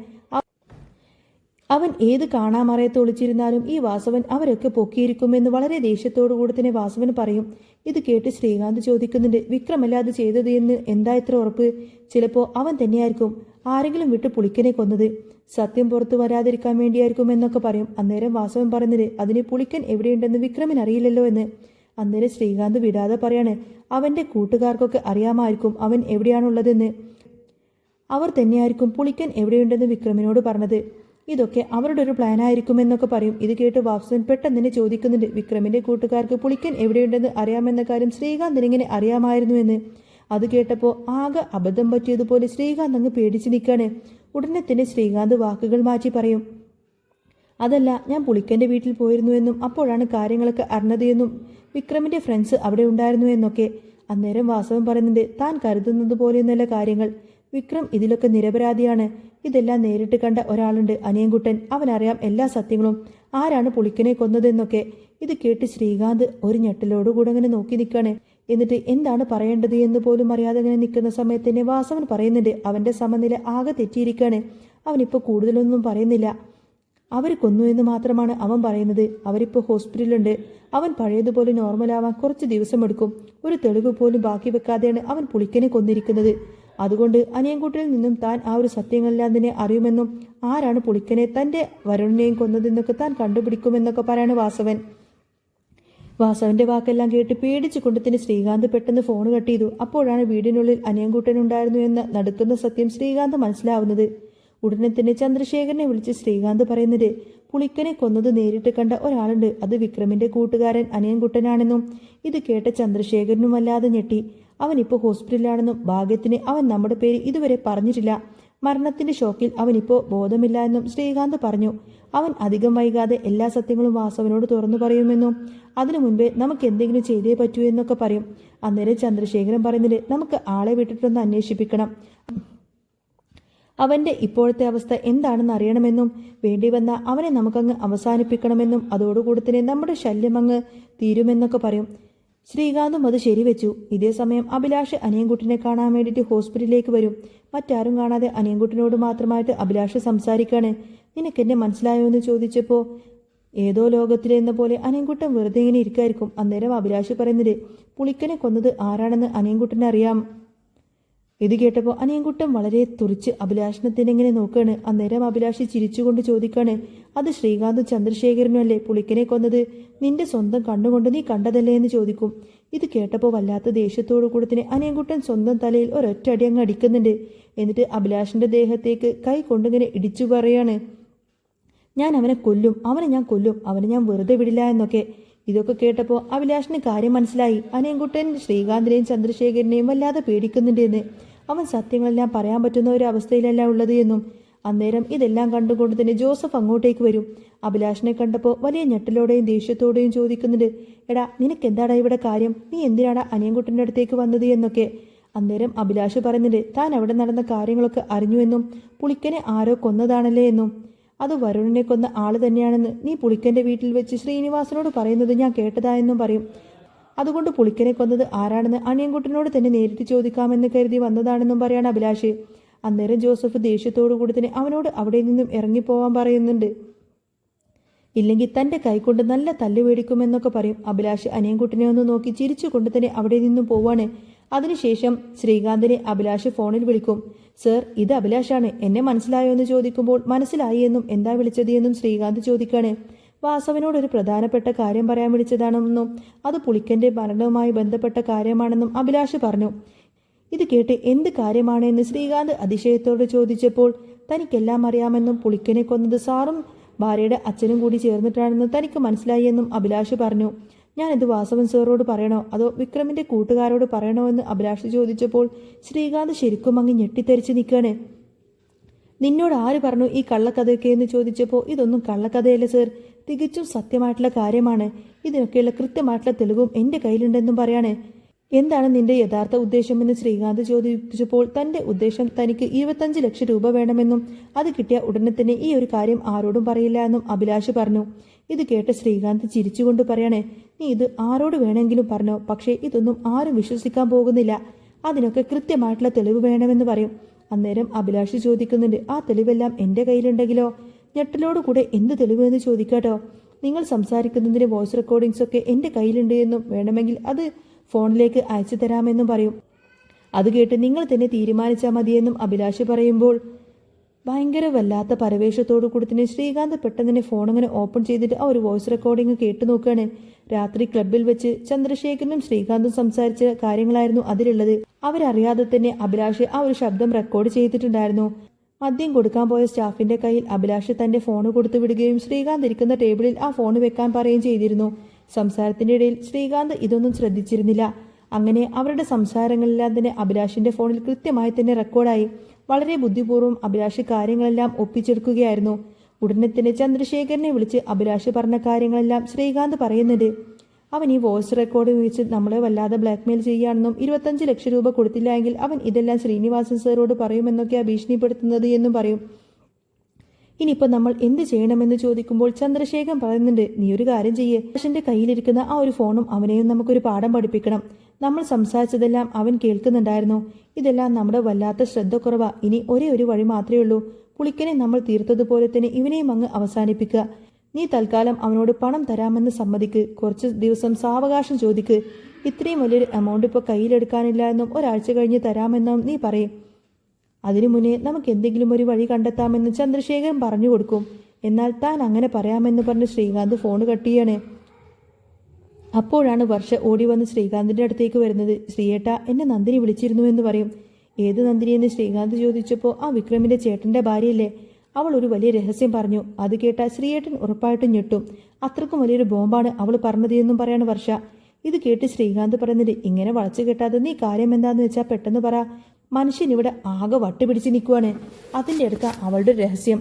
അവൻ ഏത് കാണാമറയത്ത് ഒളിച്ചിരുന്നാലും ഈ വാസവൻ അവരൊക്കെ പൊക്കിയിരിക്കുമെന്ന് വളരെ ദേഷ്യത്തോടു കൂടി തന്നെ വാസവൻ പറയും. ഇത് കേട്ട് ശ്രീകാന്ത് ചോദിക്കുന്നുണ്ട്, വിക്രമല്ലാതെ ചെയ്തത് എന്ന് എന്താ ഇത്ര ഉറപ്പ്? ചിലപ്പോൾ അവൻ തന്നെയായിരിക്കും ആരെങ്കിലും വിട്ട് പുളിക്കനെ കൊന്നത്. സത്യം പുറത്തു വരാതിരിക്കാൻ വേണ്ടിയായിരിക്കും എന്നൊക്കെ പറയും. അന്നേരം വാസവൻ പറയുന്നത്, അതിന് പുളിക്കൻ എവിടെയുണ്ടെന്ന് വിക്രമിന് അറിയില്ലല്ലോ എന്ന്. അന്നേരം ശ്രീകാന്ത് വിടാതെ പറയാണ്, അവൻ്റെ കൂട്ടുകാർക്കൊക്കെ അറിയാമായിരിക്കും അവൻ എവിടെയാണുള്ളതെന്ന്. അവർ തന്നെയായിരിക്കും പുളിക്കൻ എവിടെയുണ്ടെന്ന് വിക്രമിനോട് പറഞ്ഞത്. ഇതൊക്കെ അവരുടെ ഒരു പ്ലാനായിരിക്കുമെന്നൊക്കെ പറയും. ഇത് കേട്ട് വാസവൻ പെട്ടെന്ന് തന്നെ ചോദിക്കുന്നുണ്ട്, വിക്രമിന്റെ കൂട്ടുകാർക്ക് പുളിക്കൻ എവിടെയുണ്ടെന്ന് അറിയാമെന്ന കാര്യം ശ്രീകാന്തിന് ഇങ്ങനെ അറിയാമായിരുന്നു എന്ന്. അത് കേട്ടപ്പോൾ ആകെ അബദ്ധം പറ്റിയതുപോലെ ശ്രീകാന്ത് അങ്ങ് പേടിച്ച് നിൽക്കാണ്. ഉടനെ തന്നെ ശ്രീകാന്ത് വാക്കുകൾ മാറ്റി പറയും, അതല്ല, ഞാൻ പുളിക്കൻ്റെ വീട്ടിൽ പോയിരുന്നു എന്നും അപ്പോഴാണ് കാര്യങ്ങളൊക്കെ അറിഞ്ഞത് എന്നും വിക്രമിൻ്റെ ഫ്രണ്ട്സ് അവിടെ ഉണ്ടായിരുന്നു എന്നൊക്കെ. അന്നേരം വാസവൻ പറയുന്നുണ്ട്, താൻ കരുതുന്നത് പോലെയൊന്നുമല്ല കാര്യങ്ങൾ. വിക്രം ഇതിലൊക്കെ നിരപരാധിയാണ്. ഇതെല്ലാം നേരിട്ട് കണ്ട ഒരാളുണ്ട്, അനിയൻകുട്ടൻ. അവനറിയാം എല്ലാ സത്യങ്ങളും, ആരാണ് പുളിക്കനെ കൊന്നതെന്നൊക്കെ. ഇത് കേട്ട് ശ്രീകാന്ത് ഒരു ഞെട്ടലോടുകൂടെ അങ്ങനെ നോക്കി നിൽക്കാണ്. എന്നിട്ട് എന്താണ് പറയേണ്ടത് എന്ന് പോലും അറിയാതെ അങ്ങനെ നിൽക്കുന്ന സമയത്ത് തന്നെ വാസവൻ പറയുന്നുണ്ട്, അവൻ്റെ സമനില ആകെ തെറ്റിയിരിക്കുകയാണ്. അവനിപ്പോൾ കൂടുതലൊന്നും പറയുന്നില്ല. അവർ കൊന്നു എന്ന് മാത്രമാണ് അവൻ പറയുന്നത്. അവരിപ്പോൾ ഹോസ്പിറ്റലിലുണ്ട്. അവൻ പഴയതുപോലെ നോർമലാവാൻ കുറച്ച് ദിവസമെടുക്കും. ഒരു തെളിവ് പോലും ബാക്കി വെക്കാതെയാണ് അവൻ പുളിക്കനെ കൊന്നിരിക്കുന്നത്. അതുകൊണ്ട് അനിയൻകുട്ടിയിൽ നിന്നും താൻ ആ ഒരു സത്യങ്ങളെല്ലാം തന്നെ അറിയുമെന്നും ആരാണ് പുളിക്കനെ തൻ്റെ വരുണിനെയും കൊന്നതെന്നൊക്കെ താൻ കണ്ടുപിടിക്കുമെന്നൊക്കെ പറയാണ് വാസവൻ. വാസവന്റെ വാക്കെല്ലാം കേട്ട് പേടിച്ചു കൊണ്ട് തന്നെ ശ്രീകാന്ത് പെട്ടെന്ന് ഫോൺ കട്ട് ചെയ്തു. അപ്പോഴാണ് വീടിനുള്ളിൽ അനിയൻകുട്ടനുണ്ടായിരുന്നു എന്ന നടുക്കുന്ന സത്യം ശ്രീകാന്ത് മനസ്സിലാവുന്നത്. ഉടനെ തന്നെ ചന്ദ്രശേഖരനെ വിളിച്ച് ശ്രീകാന്ത് പറയുന്നത്, പുളിക്കനെ കൊന്നത് നേരിട്ട് കണ്ട ഒരാളുണ്ട്. അത് വിക്രമിന്റെ കൂട്ടുകാരൻ അനിയൻകുട്ടനാണെന്നും. ഇത് കേട്ട ചന്ദ്രശേഖരനും വല്ലാതെ ഞെട്ടി. അവനിപ്പോൾ ഹോസ്പിറ്റലിലാണെന്നും ഭാഗ്യത്തിന് അവൻ നമ്മുടെ പേര് ഇതുവരെ പറഞ്ഞിട്ടില്ല. മരണത്തിന്റെ ഷോക്കിൽ അവനിപ്പോൾ ബോധമില്ല എന്നും ശ്രീകാന്ത് പറഞ്ഞു. അവൻ അധികം വൈകാതെ എല്ലാ സത്യങ്ങളും വാസവനോട് തുറന്നു പറയുമെന്നും അതിനു മുൻപേ നമുക്ക് എന്തെങ്കിലും ചെയ്തേ പറ്റൂ എന്നൊക്കെ പറയും. അന്നേരം ചന്ദ്രശേഖരൻ പറയുന്നത്, നമുക്ക് ആളെ വിട്ടിട്ടൊന്ന് അന്വേഷിപ്പിക്കണം. അവന്റെ ഇപ്പോഴത്തെ അവസ്ഥ എന്താണെന്ന് അറിയണമെന്നും വേണ്ടി വന്ന അവനെ നമുക്കങ്ങ് അവസാനിപ്പിക്കണമെന്നും അതോടുകൂടി തന്നെ നമ്മുടെ ശല്യം അങ്ങ് തീരുമെന്നൊക്കെ പറയും. ശ്രീകാന്തും അത് ശരിവെച്ചു. ഇതേ സമയം അഭിലാഷ് അനിയൻകുട്ടിനെ കാണാൻ വേണ്ടിയിട്ട് ഹോസ്പിറ്റലിലേക്ക് വരും. മറ്റാരും കാണാതെ അനിയൻകുട്ടിനോട് മാത്രമായിട്ട് അഭിലാഷ് സംസാരിക്കാണ്. നിനക്കെന്നെ മനസ്സിലായോ എന്ന് ചോദിച്ചപ്പോൾ ഏതോ ലോകത്തിലെന്ന പോലെ അനിയൻകുട്ടൻ വെറുതെ ഇങ്ങനെ ഇരിക്കായിരിക്കും. അന്നേരം അഭിലാഷ് പറയുന്നത്, പുളിക്കനെ കൊന്നത് ആരാണെന്ന് അനിയൻകുട്ടനെ അറിയാം. ഇത് കേട്ടപ്പോൾ അനിയൻകുട്ടൻ വളരെ തുറിച്ച് അഭിലാഷണത്തിനെങ്ങനെ നോക്കുകയാണ്. അന്നേരം അഭിലാഷ് ചിരിച്ചുകൊണ്ട് ചോദിക്കാണ്, അത് ശ്രീകാന്തും ചന്ദ്രശേഖരനും അല്ലേ പുളിക്കനെ കൊന്നത്? നിന്റെ സ്വന്തം കണ്ണുകൊണ്ട് നീ കണ്ടതല്ലേ എന്ന് ചോദിക്കും. ഇത് കേട്ടപ്പോൾ വല്ലാത്ത ദേഷ്യത്തോടു കൂടി തന്നെ അനിയൻകുട്ടൻ സ്വന്തം തലയിൽ ഒരൊറ്റ അടി അങ്ങ് അടിക്കുന്നുണ്ട്. എന്നിട്ട് അഭിലാഷിന്റെ ദേഹത്തേക്ക് കൈ കൊണ്ടിങ്ങനെ ഇടിച്ചു പറയാണ്, ഞാൻ അവനെ കൊല്ലും, ഞാൻ കൊല്ലും, അവനെ ഞാൻ വെറുതെ വിടില്ല എന്നൊക്കെ. ഇതൊക്കെ കേട്ടപ്പോൾ അഭിലാഷിന് കാര്യം മനസ്സിലായി. അനിയൻകുട്ടൻ ശ്രീകാന്തിനെയും ചന്ദ്രശേഖരനെയും വല്ലാതെ പേടിക്കുന്നുണ്ട് എന്ന്. അവൻ സത്യങ്ങളെല്ലാം പറയാൻ പറ്റുന്ന ഒരു അവസ്ഥയിലല്ല ഉള്ളത് എന്നും. അന്നേരം ഇതെല്ലാം കണ്ടുകൊണ്ട് തന്നെ ജോസഫ് അങ്ങോട്ടേക്ക് വരും. അഭിലാഷിനെ കണ്ടപ്പോൾ വലിയ ഞെട്ടലോടെയും ദേഷ്യത്തോടെയും ചോദിക്കുന്നുണ്ട്, എടാ നിനക്കെന്താടാ ഇവിടെ കാര്യം? നീ എന്തിനാടാ അനിയൻകുട്ടൻ്റെ അടുത്തേക്ക് വന്നത് എന്നൊക്കെ. അന്നേരം അഭിലാഷ് പറയുന്നുണ്ട്, താൻ അവിടെ നടന്ന കാര്യങ്ങളൊക്കെ അറിഞ്ഞുവെന്നും പുളിക്കനെ ആരോ കൊന്നതാണല്ലേ എന്നും. അത് വരുണിനെ കൊന്ന ആള് തന്നെയാണെന്ന് നീ പുളിക്കന്റെ വീട്ടിൽ വെച്ച് ശ്രീനിവാസനോട് പറയുന്നത് ഞാൻ കേട്ടതായെന്നും പറയും. അതുകൊണ്ട് പുളിക്കനെ കൊന്നത് ആരാണെന്ന് അനിയൻകുട്ടനോട് തന്നെ നേരിട്ട് ചോദിക്കാമെന്ന് കരുതി വന്നതാണെന്നും പറയാണ് അഭിലാഷ്. അന്നേരം ജോസഫ് ദേഷ്യത്തോടു കൂടി തന്നെ അവനോട് അവിടെ നിന്നും ഇറങ്ങിപ്പോവാൻ പറയുന്നുണ്ട്. ഇല്ലെങ്കിൽ തന്റെ കൈകൊണ്ട് നല്ല തല്ല് മേടിക്കുമെന്നൊക്കെ പറയും. അഭിലാഷ് അനിയൻകുട്ടനെ ഒന്ന് നോക്കി ചിരിച്ചുകൊണ്ട് തന്നെ അവിടെ നിന്നും പോവാണ്. അതിനുശേഷം ശ്രീകാന്തിനെ അഭിലാഷ് ഫോണിൽ വിളിക്കും. സർ, ഇത് അഭിലാഷാണ്, എന്നെ മനസ്സിലായോ എന്ന് ചോദിക്കുമ്പോൾ മനസ്സിലായി എന്നും എന്താ വിളിച്ചത് എന്നും ശ്രീകാന്ത് ചോദിക്കാണ്. വാസവനോടൊരു പ്രധാനപ്പെട്ട കാര്യം പറയാൻ വിളിച്ചതാണെന്നും അത് പുളിക്കന്റെ മരണവുമായി ബന്ധപ്പെട്ട കാര്യമാണെന്നും അഭിലാഷ് പറഞ്ഞു. ഇത് കേട്ട് എന്ത് കാര്യമാണെന്ന് ശ്രീകാന്ത് അതിശയത്തോട് ചോദിച്ചപ്പോൾ തനിക്കെല്ലാം അറിയാമെന്നും പുളിക്കനെ കൊന്നത് സാറും ഭാര്യയുടെ അച്ഛനും കൂടി ചേർന്നിട്ടാണെന്ന് തനിക്ക് മനസ്സിലായി എന്നും അഭിലാഷ് പറഞ്ഞു. ഞാനിത് വാസവൻ സാറോട് പറയണോ അതോ വിക്രമിന്റെ കൂട്ടുകാരോട് പറയണോ എന്ന് അഭിലാഷ് ചോദിച്ചപ്പോൾ ശ്രീകാന്ത് ശരിക്കും അങ്ങ് ഞെട്ടിത്തെറിച്ച് നിൽക്കുകയാണ്. നിന്നോട് ആര് പറഞ്ഞു ഈ കള്ളക്കഥയൊക്കെ എന്ന് ചോദിച്ചപ്പോൾ ഇതൊന്നും കള്ളക്കഥയല്ല സർ, തികച്ചും സത്യമായിട്ടുള്ള കാര്യമാണ്. ഇതിനൊക്കെയുള്ള കൃത്യമായിട്ടുള്ള തെളിവും എൻ്റെ കയ്യിലുണ്ടെന്നും പറയാണ്. എന്താണ് നിന്റെ യഥാർത്ഥ ഉദ്ദേശമെന്ന് ശ്രീകാന്ത് ചോദിച്ചപ്പോൾ തന്റെ ഉദ്ദേശം തനിക്ക് 25 ലക്ഷം രൂപ വേണമെന്നും അത് കിട്ടിയ ഉടനെ തന്നെ ഈ ഒരു കാര്യം ആരോടും പറയില്ല എന്നും അഭിലാഷ് പറഞ്ഞു. ഇത് കേട്ട ശ്രീകാന്ത് ചിരിച്ചുകൊണ്ട് പറയണേ, നീ ഇത് ആരോട് വേണമെങ്കിലും പറഞ്ഞോ, പക്ഷേ ഇതൊന്നും ആരും വിശ്വസിക്കാൻ പോകുന്നില്ല. അതിനൊക്കെ കൃത്യമായിട്ടുള്ള തെളിവ് വേണമെന്ന് പറയും. അന്നേരം അഭിലാഷ് ചോദിക്കുന്നുണ്ട്, ആ തെളിവെല്ലാം എൻ്റെ കയ്യിലുണ്ടെങ്കിലോ? ഞെട്ടലോട് കൂടെ എന്ത് തെളിവ് എന്ന് ചോദിക്കാട്ടോ. നിങ്ങൾ സംസാരിക്കുന്നതിന്റെ വോയിസ് റെക്കോർഡിങ്സ് ഒക്കെ എൻ്റെ കയ്യിലുണ്ട് എന്നും വേണമെങ്കിൽ അത് ഫോണിലേക്ക് അയച്ചു തരാമെന്നും പറയും. അത് കേട്ട് നിങ്ങൾ തന്നെ തീരുമാനിച്ചാൽ മതിയെന്നും അഭിലാഷ് പറയുമ്പോൾ ഭയങ്കര വല്ലാത്ത പരവേശത്തോടു കൂടി തന്നെ ശ്രീകാന്ത് പെട്ടെന്ന് ഫോൺ അങ്ങനെ ഓപ്പൺ ചെയ്തിട്ട് ആ ഒരു വോയിസ് റെക്കോർഡിംഗ് കേട്ടു നോക്കുകയാണ്. രാത്രി ക്ലബിൽ വെച്ച് ചന്ദ്രശേഖരനും ശ്രീകാന്തും സംസാരിച്ച കാര്യങ്ങളായിരുന്നു അതിലുള്ളത്. അവരറിയാതെ തന്നെ അഭിലാഷ് ആ ഒരു ശബ്ദം റെക്കോർഡ് ചെയ്തിട്ടുണ്ടായിരുന്നു. മദ്യം കൊടുക്കാൻ പോയ സ്റ്റാഫിന്റെ കയ്യിൽ അഭിലാഷ് തന്റെ ഫോൺ കൊടുത്തു വിടുകയും ശ്രീകാന്ത് ഇരിക്കുന്ന ടേബിളിൽ ആ ഫോൺ വെക്കാൻ പറയുകയും ചെയ്തിരുന്നു. സംസാരത്തിന്റെ ഇടയിൽ ശ്രീകാന്ത് ഇതൊന്നും ശ്രദ്ധിച്ചിരുന്നില്ല. അങ്ങനെ അവരുടെ സംസാരങ്ങളെല്ലാം തന്നെ അഭിലാഷിന്റെ ഫോണിൽ കൃത്യമായി തന്നെ റെക്കോർഡായി. വളരെ ബുദ്ധിപൂർവ്വം അഭിലാഷ് കാര്യങ്ങളെല്ലാം ഒപ്പിച്ചെടുക്കുകയായിരുന്നു. ഉടനെ തന്നെ ചന്ദ്രശേഖരനെ വിളിച്ച് അഭിലാഷ് പറഞ്ഞ കാര്യങ്ങളെല്ലാം ശ്രീകാന്ത് പറയുന്നുണ്ട്. അവൻ ഈ വോയിസ് റെക്കോർഡ് വെച്ച് നമ്മളെ വല്ലാതെ ബ്ലാക്ക്മെയിൽ ചെയ്യുകയാണെന്നും 25 ലക്ഷം രൂപ കൊടുത്തില്ല എങ്കിൽ അവൻ ഇതെല്ലാം ശ്രീനിവാസൻ സാറോട് പറയുമെന്നൊക്കെയാണ് ഭീഷണിപ്പെടുത്തുന്നത് എന്നും പറയും. ഇനിയിപ്പോൾ നമ്മൾ എന്ത് ചെയ്യണമെന്ന് ചോദിക്കുമ്പോൾ ചന്ദ്രശേഖരൻ പറയുന്നുണ്ട്, നീ ഒരു കാര്യം ചെയ്യേ, അഭിലാഷിന്റെ കയ്യിലിരിക്കുന്ന ആ ഒരു ഫോണും അവനെയും നമുക്കൊരു പാഠം പഠിപ്പിക്കണം. നമ്മൾ സംസാരിച്ചതെല്ലാം അവൻ കേൾക്കുന്നുണ്ടായിരുന്നു. ഇതെല്ലാം നമ്മുടെ വല്ലാത്ത ശ്രദ്ധക്കുറവാ. ഇനി ഒരേ ഒരു വഴി മാത്രമേ ഉള്ളൂ. പുളിക്കനെ നമ്മൾ തീർത്തതുപോലെ തന്നെ ഇവനെയും അങ്ങ് അവസാനിപ്പിക്കുക. നീ തൽക്കാലം അവനോട് പണം തരാമെന്ന് സമ്മതിക്ക്. കുറച്ച് ദിവസം സാവകാശം ചോദിക്ക്. ഇത്രയും വലിയൊരു എമൗണ്ട് ഇപ്പോൾ കയ്യിലെടുക്കാനില്ല എന്നും ഒരാഴ്ച കഴിഞ്ഞ് തരാമെന്നും നീ പറയും. അതിനു മുന്നേ നമുക്ക് എന്തെങ്കിലും ഒരു വഴി കണ്ടെത്താമെന്ന് ചന്ദ്രശേഖരൻ പറഞ്ഞു കൊടുക്കും. എന്നാൽ താൻ അങ്ങനെ പറയാമെന്ന് പറഞ്ഞ് ശ്രീകാന്ത് ഫോൺ കട്ട് ചെയ്യാണ്. അപ്പോഴാണ് വർഷ ഓടി വന്ന് ശ്രീകാന്തിന്റെ അടുത്തേക്ക് വരുന്നത്. ശ്രീയേട്ട, എന്നെ നന്ദിനി വിളിച്ചിരുന്നു എന്ന് പറയും. ഏത് നന്ദിനിയെന്ന് ശ്രീകാന്ത് ചോദിച്ചപ്പോൾ ആ വിക്രമിന്റെ ചേട്ടന്റെ ഭാര്യയല്ലേ. അവൾ ഒരു വലിയ രഹസ്യം പറഞ്ഞു. അത് കേട്ട ശ്രീയേട്ടൻ ഉറപ്പായിട്ടും ഞെട്ടും. അത്രക്കും വലിയൊരു ബോംബാണ് അവൾ പറഞ്ഞത് എന്നും പറയാണ് വർഷ. ഇത് കേട്ട് ശ്രീകാന്ത് പറയുന്നത്, ഇങ്ങനെ വളച്ചു കേട്ടാതെ നീ കാര്യം എന്താന്ന് വെച്ചാൽ പെട്ടെന്ന് പറ. മനുഷ്യൻ ഇവിടെ ആകെ വട്ടുപിടിച്ച് നിൽക്കുവാണ്. അതിൻ്റെ അടുക്ക അവളുടെ രഹസ്യം.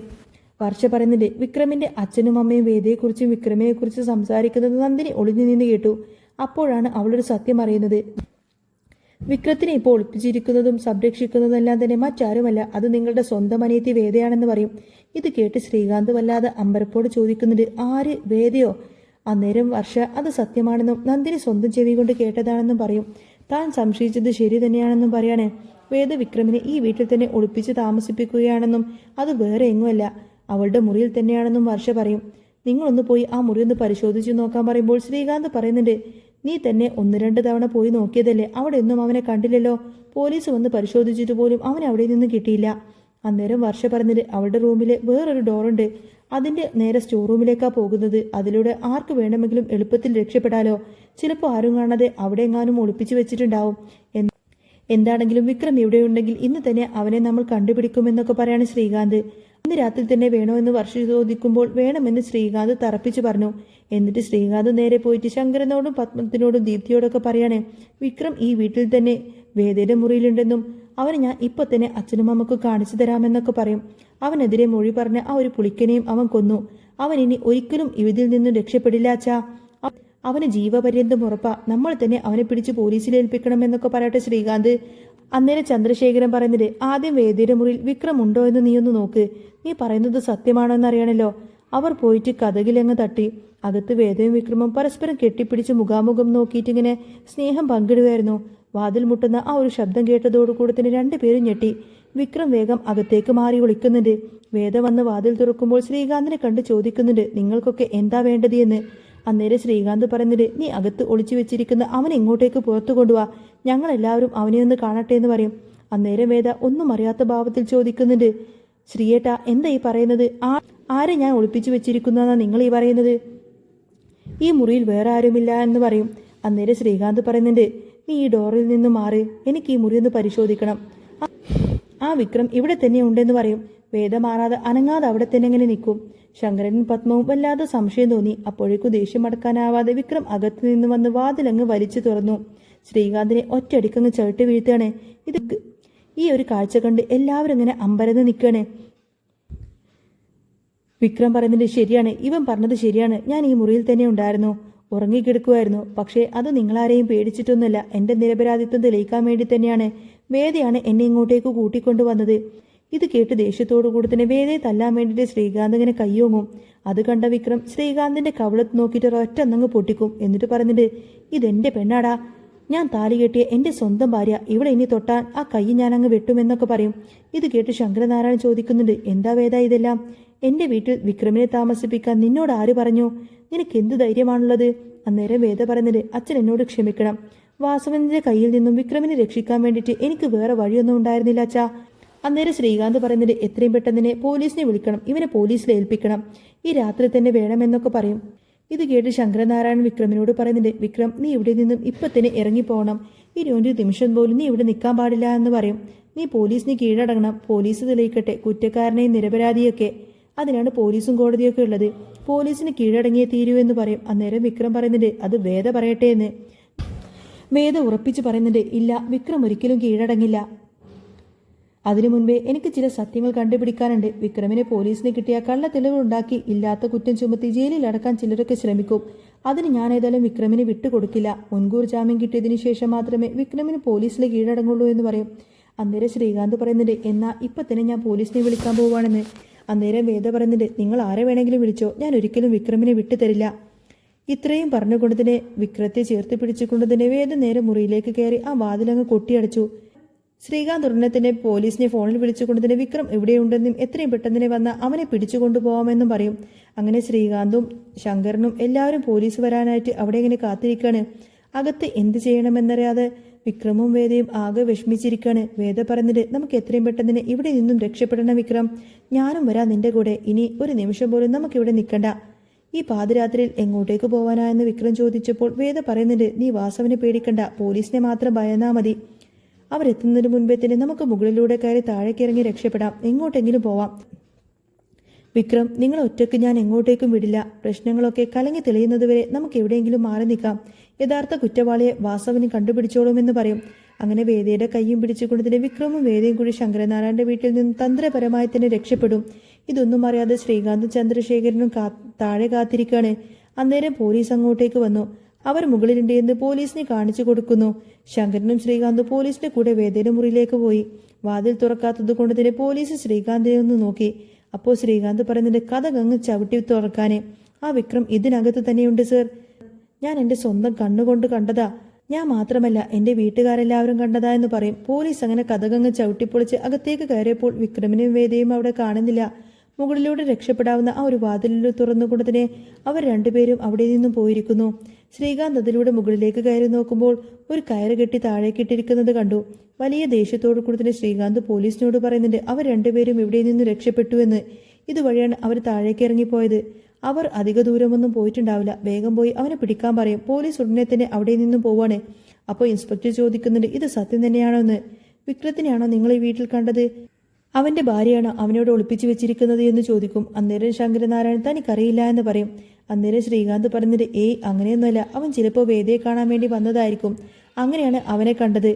വർഷ പറയുന്നുണ്ട്, വിക്രമിന്റെ അച്ഛനും അമ്മയും വേദയെക്കുറിച്ചും വിക്രമിനെക്കുറിച്ചും സംസാരിക്കുന്നത് നന്ദിനി ഒളിഞ്ഞു നിന്ന് കേട്ടു. അപ്പോഴാണ് അവളൊരു സത്യം അറിയുന്നത്. വിക്രത്തിനെ ഇപ്പോൾ ഒളിപ്പിച്ചിരിക്കുന്നതും സംരക്ഷിക്കുന്നതെല്ലാം തന്നെ മറ്റാരുമല്ല, അത് നിങ്ങളുടെ സ്വന്തം അനിയത്തി വേദയാണെന്ന് പറയും. ഇത് കേട്ട് ശ്രീകാന്ത് വല്ലാതെ അമ്പരപ്പോട് ചോദിക്കുന്നുണ്ട്, ആര്? വേദയോ? അന്നേരം വർഷ അത് സത്യമാണെന്നും നന്ദിനി സ്വന്തം ചെവി കൊണ്ട് കേട്ടതാണെന്നും പറയും. താൻ സംശയിച്ചത് ശരി തന്നെയാണെന്നും പറയാണ്. വേദ വിക്രമിനെ ഈ വീട്ടിൽ തന്നെ ഒളിപ്പിച്ച് താമസിപ്പിക്കുകയാണെന്നും അത് വേറെ എങ്ങുമല്ല, അവളുടെ മുറിയിൽ തന്നെയാണെന്നും വർഷ പറയും. നിങ്ങളൊന്ന് പോയി ആ മുറി ഒന്ന് പരിശോധിച്ച് നോക്കാൻ പറയുമ്പോൾ ശ്രീകാന്ത് പറയുന്നുണ്ട്, നീ തന്നെ 1-2 തവണ പോയി നോക്കിയതല്ലേ, അവിടെ ഒന്നും അവനെ കണ്ടില്ലല്ലോ. പോലീസ് വന്ന് പരിശോധിച്ചിട്ട് പോലും അവനെ അവിടെ നിന്ന് കിട്ടിയില്ല. അന്നേരം വർഷ പറഞ്ഞത് അവളുടെ റൂമിലെ വേറൊരു ഡോറുണ്ട്, അതിന്റെ നേരെ സ്റ്റോർ റൂമിലേക്കാണ് പോകുന്നത്. അതിലൂടെ ആർക്ക് വേണമെങ്കിലും എളുപ്പത്തിൽ രക്ഷപ്പെടാലോ. ചിലപ്പോൾ ആരും കാണാതെ അവിടെ എങ്ങാനും ഒളിപ്പിച്ചു വെച്ചിട്ടുണ്ടാവും. എന്താണെങ്കിലും വിക്രം ഇവിടെയുണ്ടെങ്കിൽ ഇന്ന് തന്നെ അവനെ നമ്മൾ കണ്ടുപിടിക്കുമെന്നൊക്കെ പറയാണ് ശ്രീകാന്ത്. ഇന്ന് രാത്രി തന്നെ വേണോ എന്ന് വർഷ ചോദിക്കുമ്പോൾ വേണമെന്ന് ശ്രീകാന്ത് തറപ്പിച്ചു പറഞ്ഞു. എന്നിട്ട് ശ്രീകാന്ത് നേരെ പോയിട്ട് ശങ്കരനോടും പത്മത്തിനോടും ദീപ്തിയോടൊക്കെ പറയാണ്, വിക്രം ഈ വീട്ടിൽ തന്നെ വേദയുടെ മുറിയിലുണ്ടെന്നും അവനെ ഞാൻ ഇപ്പൊ തന്നെ അച്ഛനും അമ്മക്കും കാണിച്ചു തരാമെന്നൊക്കെ പറയും. അവനെതിരെ മൊഴി പറഞ്ഞ ആ ഒരു പുളിക്കനെയും അവൻ കൊന്നു. അവൻ ഇനി ഒരിക്കലും ഇതിൽ നിന്നും രക്ഷപ്പെടില്ല അച്ഛാ. അവന് ജീവപര്യന്തം ഉറപ്പാ. നമ്മൾ തന്നെ അവനെ പിടിച്ച് പോലീസിൽ ഏൽപ്പിക്കണമെന്നൊക്കെ പറയട്ടെ ശ്രീകാന്ത്. അന്നേരം ചന്ദ്രശേഖരൻ പറയുന്നത്, ആദ്യം വേദിയുടെ മുറിയിൽ വിക്രം ഉണ്ടോ എന്ന് നീ ഒന്ന് നോക്ക്. നീ പറയുന്നത് സത്യമാണോ എന്നറിയണല്ലോ. അവർ പോയിട്ട് കഥകിലങ്ങ് തട്ടി. അകത്ത് വേദയും വിക്രമും പരസ്പരം കെട്ടിപ്പിടിച്ച് മുഖാമുഖം നോക്കിയിട്ടിങ്ങനെ സ്നേഹം പങ്കിടുകയായിരുന്നു. വാതിൽ മുട്ടുന്ന ആ ഒരു ശബ്ദം കേട്ടതോടുകൂടെ തന്നെ 2 പേരും ഞെട്ടി. വിക്രം വേഗം അകത്തേക്ക് മാറി ഒളിക്കുന്നുണ്ട്. വേദ വന്ന് വാതിൽ തുറക്കുമ്പോൾ ശ്രീകാന്തിനെ കണ്ട് ചോദിക്കുന്നുണ്ട്, നിങ്ങൾക്കൊക്കെ എന്താ വേണ്ടത് എന്ന്. അന്നേരം ശ്രീകാന്ത് പറയുന്നത്, നീ അകത്ത് ഒളിച്ചു വെച്ചിരിക്കുന്ന അവനെ ഇങ്ങോട്ടേക്ക് പുറത്തു കൊണ്ടുവാ, ഞങ്ങളെല്ലാവരും അവനെ ഒന്ന് കാണട്ടെ എന്ന് പറയും. അന്നേരം വേദ ഒന്നും അറിയാത്ത ഭാവത്തിൽ ചോദിക്കുന്നുണ്ട്, ശ്രീയേട്ടാ എന്താ ഈ പറയുന്നത്? ആരെ ഞാൻ ഒളിപ്പിച്ചു വെച്ചിരിക്കുന്നതാ നിങ്ങൾ ഈ പറയുന്നത്? ഈ മുറിയിൽ വേറെ ആരുമില്ല എന്ന് പറയും. അന്നേരം ശ്രീകാന്ത് പറയുന്നുണ്ട്, നീ ഈ ഡോറിൽ നിന്ന് മാറി, എനിക്ക് ഈ മുറി ഒന്ന് പരിശോധിക്കണം. ആ വിക്രം ഇവിടെ തന്നെ ഉണ്ടെന്ന് പറയും. വേദ മാറാതെ അനങ്ങാതെ അവിടെ തന്നെ എങ്ങനെ നിൽക്കും. ശങ്കരനും പത്മവും വല്ലാതെ സംശയം തോന്നി. അപ്പോഴേക്കും ദേഷ്യം അടക്കാനാവാതെ വിക്രം അകത്ത് നിന്ന് വന്ന് വാതിലങ്ങ് വലിച്ചു തുറന്നു. ശ്രീകാന്തിനെ ഒറ്റയടിക്കങ്ങ് ചവിട്ടി വീഴ്ത്തുകയാണ്. ഈ ഒരു കാഴ്ച കണ്ട് എല്ലാവരും ഇങ്ങനെ അമ്പരന്ന് നിൽക്കുകയാണ്. വിക്രം പറയുന്നത് ശരിയാണ്, ഇവൻ പറഞ്ഞത് ശരിയാണ്. ഞാൻ ഈ മുറിയിൽ തന്നെ ഉണ്ടായിരുന്നു, ഉറങ്ങിക്കിടക്കുമായിരുന്നു. പക്ഷേ അത് നിങ്ങളാരെയും പേടിച്ചിട്ടൊന്നുമല്ല, എൻ്റെ നിരപരാധിത്വം തെളിയിക്കാൻ വേണ്ടി തന്നെയാണ്. വേദയാണ് എന്നെ ഇങ്ങോട്ടേക്ക് കൂട്ടിക്കൊണ്ടുവന്നത്. ഇത് കേട്ട് ദേഷ്യത്തോടു കൂടി തന്നെ വേദയെ തല്ലാൻ വേണ്ടിയിട്ട് ശ്രീകാന്ത് ഇങ്ങനെ കയ്യോങ്ങും. അത് കണ്ട വിക്രം ശ്രീകാന്തിന്റെ കവിളത്ത് നോക്കിയിട്ട് ഒറ്റന്നങ്ങ് പൊട്ടിക്കും. എന്നിട്ട് പറഞ്ഞിട്ട്, ഇതെന്റെ പെണ്ണാടാ, ഞാൻ താലി കെട്ടിയ എൻ്റെ സ്വന്തം ഭാര്യ, ഇവിടെ ഇനി തൊട്ടാൻ ആ കൈ ഞാനങ്ങ് വെട്ടുമെന്നൊക്കെ പറയും. ഇത് കേട്ട് ശങ്കരനാരായണൻ ചോദിക്കുന്നുണ്ട്, എന്താ വേദ ഇതെല്ലാം? എൻ്റെ വീട്ടിൽ വിക്രമിനെ താമസിപ്പിക്കാൻ നിന്നോട് ആര് പറഞ്ഞു? നിനക്ക് എന്ത് ധൈര്യമാണുള്ളത്? അന്നേരം വേദ പറയുന്നത്, അച്ഛൻ എന്നോട് ക്ഷമിക്കണം. വാസവന്റെ കയ്യിൽ നിന്നും വിക്രമിനെ രക്ഷിക്കാൻ വേണ്ടിയിട്ട് എനിക്ക് വേറെ വഴിയൊന്നും ഉണ്ടായിരുന്നില്ല അച്ഛാ. അന്നേരം ശ്രീകാന്ത് പറയുന്നത്, എത്രയും പെട്ടെന്ന് പോലീസിനെ വിളിക്കണം, ഇവനെ പോലീസിൽ ഏൽപ്പിക്കണം, ഈ രാത്രി തന്നെ വേണമെന്നൊക്കെ പറയും. ഇത് കേട്ട് ശങ്കരനാരായണൻ വിക്രമിനോട് പറയുന്നുണ്ട്, വിക്രം നീ ഇവിടെ നിന്നും ഇപ്പം തന്നെ ഇറങ്ങിപ്പോകണം, ഇനി ഒരു നിമിഷം പോലും നീ ഇവിടെ നിൽക്കാൻ പാടില്ല എന്ന് പറയും. നീ പോലീസിന് കീഴടങ്ങണം, പോലീസ് തെളിയിക്കട്ടെ കുറ്റക്കാരനെയും നിരപരാധിയൊക്കെ, അതിനാണ് പോലീസും കോടതിയൊക്കെ ഉള്ളത്, പോലീസിന് കീഴടങ്ങിയേ തീരൂ എന്ന് പറയും. അന്നേരം വിക്രം പറയുന്നുണ്ട്, അത് വേദ പറയട്ടെ എന്ന്. വേദ ഉറപ്പിച്ച് പറയുന്നുണ്ട്, ഇല്ല, വിക്രം ഒരിക്കലും കീഴടങ്ങില്ല. അതിനു മുൻപേ എനിക്ക് ചില സത്യങ്ങൾ കണ്ടുപിടിക്കാനുണ്ട്. വിക്രമിനെ പോലീസിന് കിട്ടിയ കള്ള തെളിവുകൾ ഉണ്ടാക്കി ഇല്ലാത്ത കുറ്റം ചുമത്തി ജയിലിൽ അടക്കാൻ ചിലരൊക്കെ ശ്രമിക്കും. അതിന് ഞാൻ ഏതായാലും വിക്രമിനെ വിട്ടുകൊടുക്കില്ല. മുൻകൂർ ജാമ്യം കിട്ടിയതിനു ശേഷം മാത്രമേ വിക്രമിന് പോലീസിൽ കീഴടങ്ങുള്ളൂ എന്ന് പറയും. അന്നേരം ശ്രീകാന്ത് പറയുന്നുണ്ട്, എന്നാ ഇപ്പം തന്നെ ഞാൻ പോലീസിനെ വിളിക്കാൻ പോവുകയാണെന്ന്. അന്നേരം വേദ പറയുന്നുണ്ട്, നിങ്ങൾ ആരെ വേണമെങ്കിലും വിളിച്ചോ, ഞാൻ ഒരിക്കലും വിക്രമിനെ വിട്ടുതരില്ല. ഇത്രയും പറഞ്ഞുകൊണ്ട് തന്നെ വിക്രത്തെ ചേർത്ത് പിടിച്ചുകൊണ്ട് തന്നെ വേദ നേരെ മുറിയിലേക്ക് കയറി ആ വാതിലങ്ങ് കൊട്ടിയടച്ചു. ശ്രീകാന്ത് ഉടനെ തന്നെ പോലീസിനെ ഫോണിൽ വിളിച്ചുകൊണ്ട് തന്നെ വിക്രം എവിടെയുണ്ടെന്നും എത്രയും പെട്ടെന്ന് വന്ന അവനെ പിടിച്ചുകൊണ്ടു പോകാമെന്നും പറയും. അങ്ങനെ ശ്രീകാന്തും ശങ്കരനും എല്ലാവരും പോലീസ് വരാനായിട്ട് അവിടെ ഇങ്ങനെ കാത്തിരിക്കുകയാണ്. അകത്ത് എന്ത് ചെയ്യണമെന്നറിയാതെ വിക്രമും വേദയും ആകെ വിഷമിച്ചിരിക്കുകയാണ്. വേദ പറഞ്ഞിട്ട്, നമുക്ക് എത്രയും പെട്ടെന്ന് ഇവിടെ നിന്നും രക്ഷപ്പെടണം വിക്രം, ഞാനും വരാം നിന്റെ കൂടെ, ഇനി ഒരു നിമിഷം പോലും നമുക്കിവിടെ നിൽക്കണ്ട. ഈ പാതിരാത്രിയിൽ എങ്ങോട്ടേക്ക് പോവാനായെന്ന് വിക്രം ചോദിച്ചപ്പോൾ വേദ പറയുന്നുണ്ട്, നീ വാസവനെ പേടിക്കണ്ട, പോലീസിനെ മാത്രം ഭയന്നാ മതി. അവരെത്തുന്നതിന് മുൻപേ തന്നെ നമുക്ക് മുകളിലൂടെ കയറി താഴേക്കിറങ്ങി രക്ഷപ്പെടാം, എങ്ങോട്ടെങ്കിലും പോവാം. വിക്രം, നിങ്ങൾ ഒറ്റയ്ക്ക് ഞാൻ എങ്ങോട്ടേക്കും വിടില്ല. പ്രശ്നങ്ങളൊക്കെ കലങ്ങി തെളിയുന്നതുവരെ നമുക്ക് എവിടെയെങ്കിലും മാറി നിൽക്കാം. യഥാർത്ഥ കുറ്റവാളിയെ വാസവന് കണ്ടുപിടിച്ചോളുമെന്ന് പറയും. അങ്ങനെ വേദയുടെ കൈയും പിടിച്ചുകൊണ്ട് തന്നെ വിക്രമും വേദയും കൂടി ശങ്കരനാരായണന്റെ വീട്ടിൽ നിന്ന് തന്ത്രപരമായി തന്നെ രക്ഷപ്പെടും. ഇതൊന്നും അറിയാതെ ശ്രീകാന്തും ചന്ദ്രശേഖരനും താഴെ കാത്തിരിക്കുകയാണ്. അന്നേരം പോലീസ് അങ്ങോട്ടേക്ക് വന്നു. അവർ മുകളിലുണ്ട് എന്ന് പോലീസിനെ കാണിച്ചു കൊടുക്കുന്നു. ശങ്കരനും ശ്രീകാന്തും പോലീസിന്റെ കൂടെ വേദയുടെ മുറിയിലേക്ക് പോയി. വാതിൽ തുറക്കാത്തത് കൊണ്ട് തന്നെ പോലീസ് ശ്രീകാന്തിനെ ഒന്ന് നോക്കി. അപ്പോൾ ശ്രീകാന്ത് പറയുന്നുണ്ട്, കതകങ്ങ് ചവിട്ടി തുറക്കാന്. ആ വിക്രം ഇതിനകത്ത് തന്നെയുണ്ട് സർ. ഞാൻ എൻ്റെ സ്വന്തം കണ്ണുകൊണ്ട് കണ്ടതാ. ഞാൻ മാത്രമല്ല, എൻ്റെ വീട്ടുകാരെല്ലാവരും കണ്ടതാ എന്ന് പറയും. പോലീസ് അങ്ങനെ കതകങ്ങ് ചവിട്ടിപ്പൊളിച്ച് അകത്തേക്ക് കയറിയപ്പോൾ വിക്രമിനെയും വേദയും അവിടെ കാണുന്നില്ല. മുകളിലൂടെ രക്ഷപ്പെടാവുന്ന ആ ഒരു വാതിലിൽ തുറന്നുകൊണ്ട് തന്നെ അവർ രണ്ടുപേരും അവിടെ നിന്നും പോയിരിക്കുന്നു. ശ്രീകാന്ത് അതിലൂടെ മുകളിലേക്ക് കയറി നോക്കുമ്പോൾ ഒരു കയറ് കെട്ടി താഴേക്കിട്ടിരിക്കുന്നത് കണ്ടു. വലിയ ദേഷ്യത്തോടു കൂടി തന്നെ ശ്രീകാന്ത് പോലീസിനോട് പറയുന്നുണ്ട്, അവർ രണ്ടുപേരും ഇവിടെ നിന്ന് രക്ഷപ്പെട്ടു എന്ന്. ഇതുവഴിയാണ് അവർ താഴേക്ക് ഇറങ്ങിപ്പോയത്. അവർ അധിക ദൂരമൊന്നും പോയിട്ടുണ്ടാവില്ല. വേഗം പോയി അവനെ പിടിക്കാൻ പറയും. പോലീസ് ഉടനെ തന്നെ അവിടെ നിന്നും പോവാണ്. അപ്പോൾ ഇൻസ്പെക്ടർ ചോദിക്കുന്നുണ്ട്, ഇത് സത്യം തന്നെയാണോ എന്ന്. വിക്രത്തിനെയാണോ നിങ്ങൾ ഈ വീട്ടിൽ കണ്ടത്? അവന്റെ ഭാര്യയാണോ അവനോട് ഒളിപ്പിച്ചു വെച്ചിരിക്കുന്നത് എന്ന് ചോദിക്കും. അന്നേരം ശങ്കരനാരായണൻ തനിക്കറിയില്ല എന്ന് പറയും. അന്നേരം ശ്രീകാന്ത് പറഞ്ഞിട്ട്, ഏയ് അങ്ങനെയൊന്നുമല്ല, അവൻ ചിലപ്പോൾ വേദയെ കാണാൻ വേണ്ടി വന്നതായിരിക്കും. അങ്ങനെയാണ് അവനെ കണ്ടത്.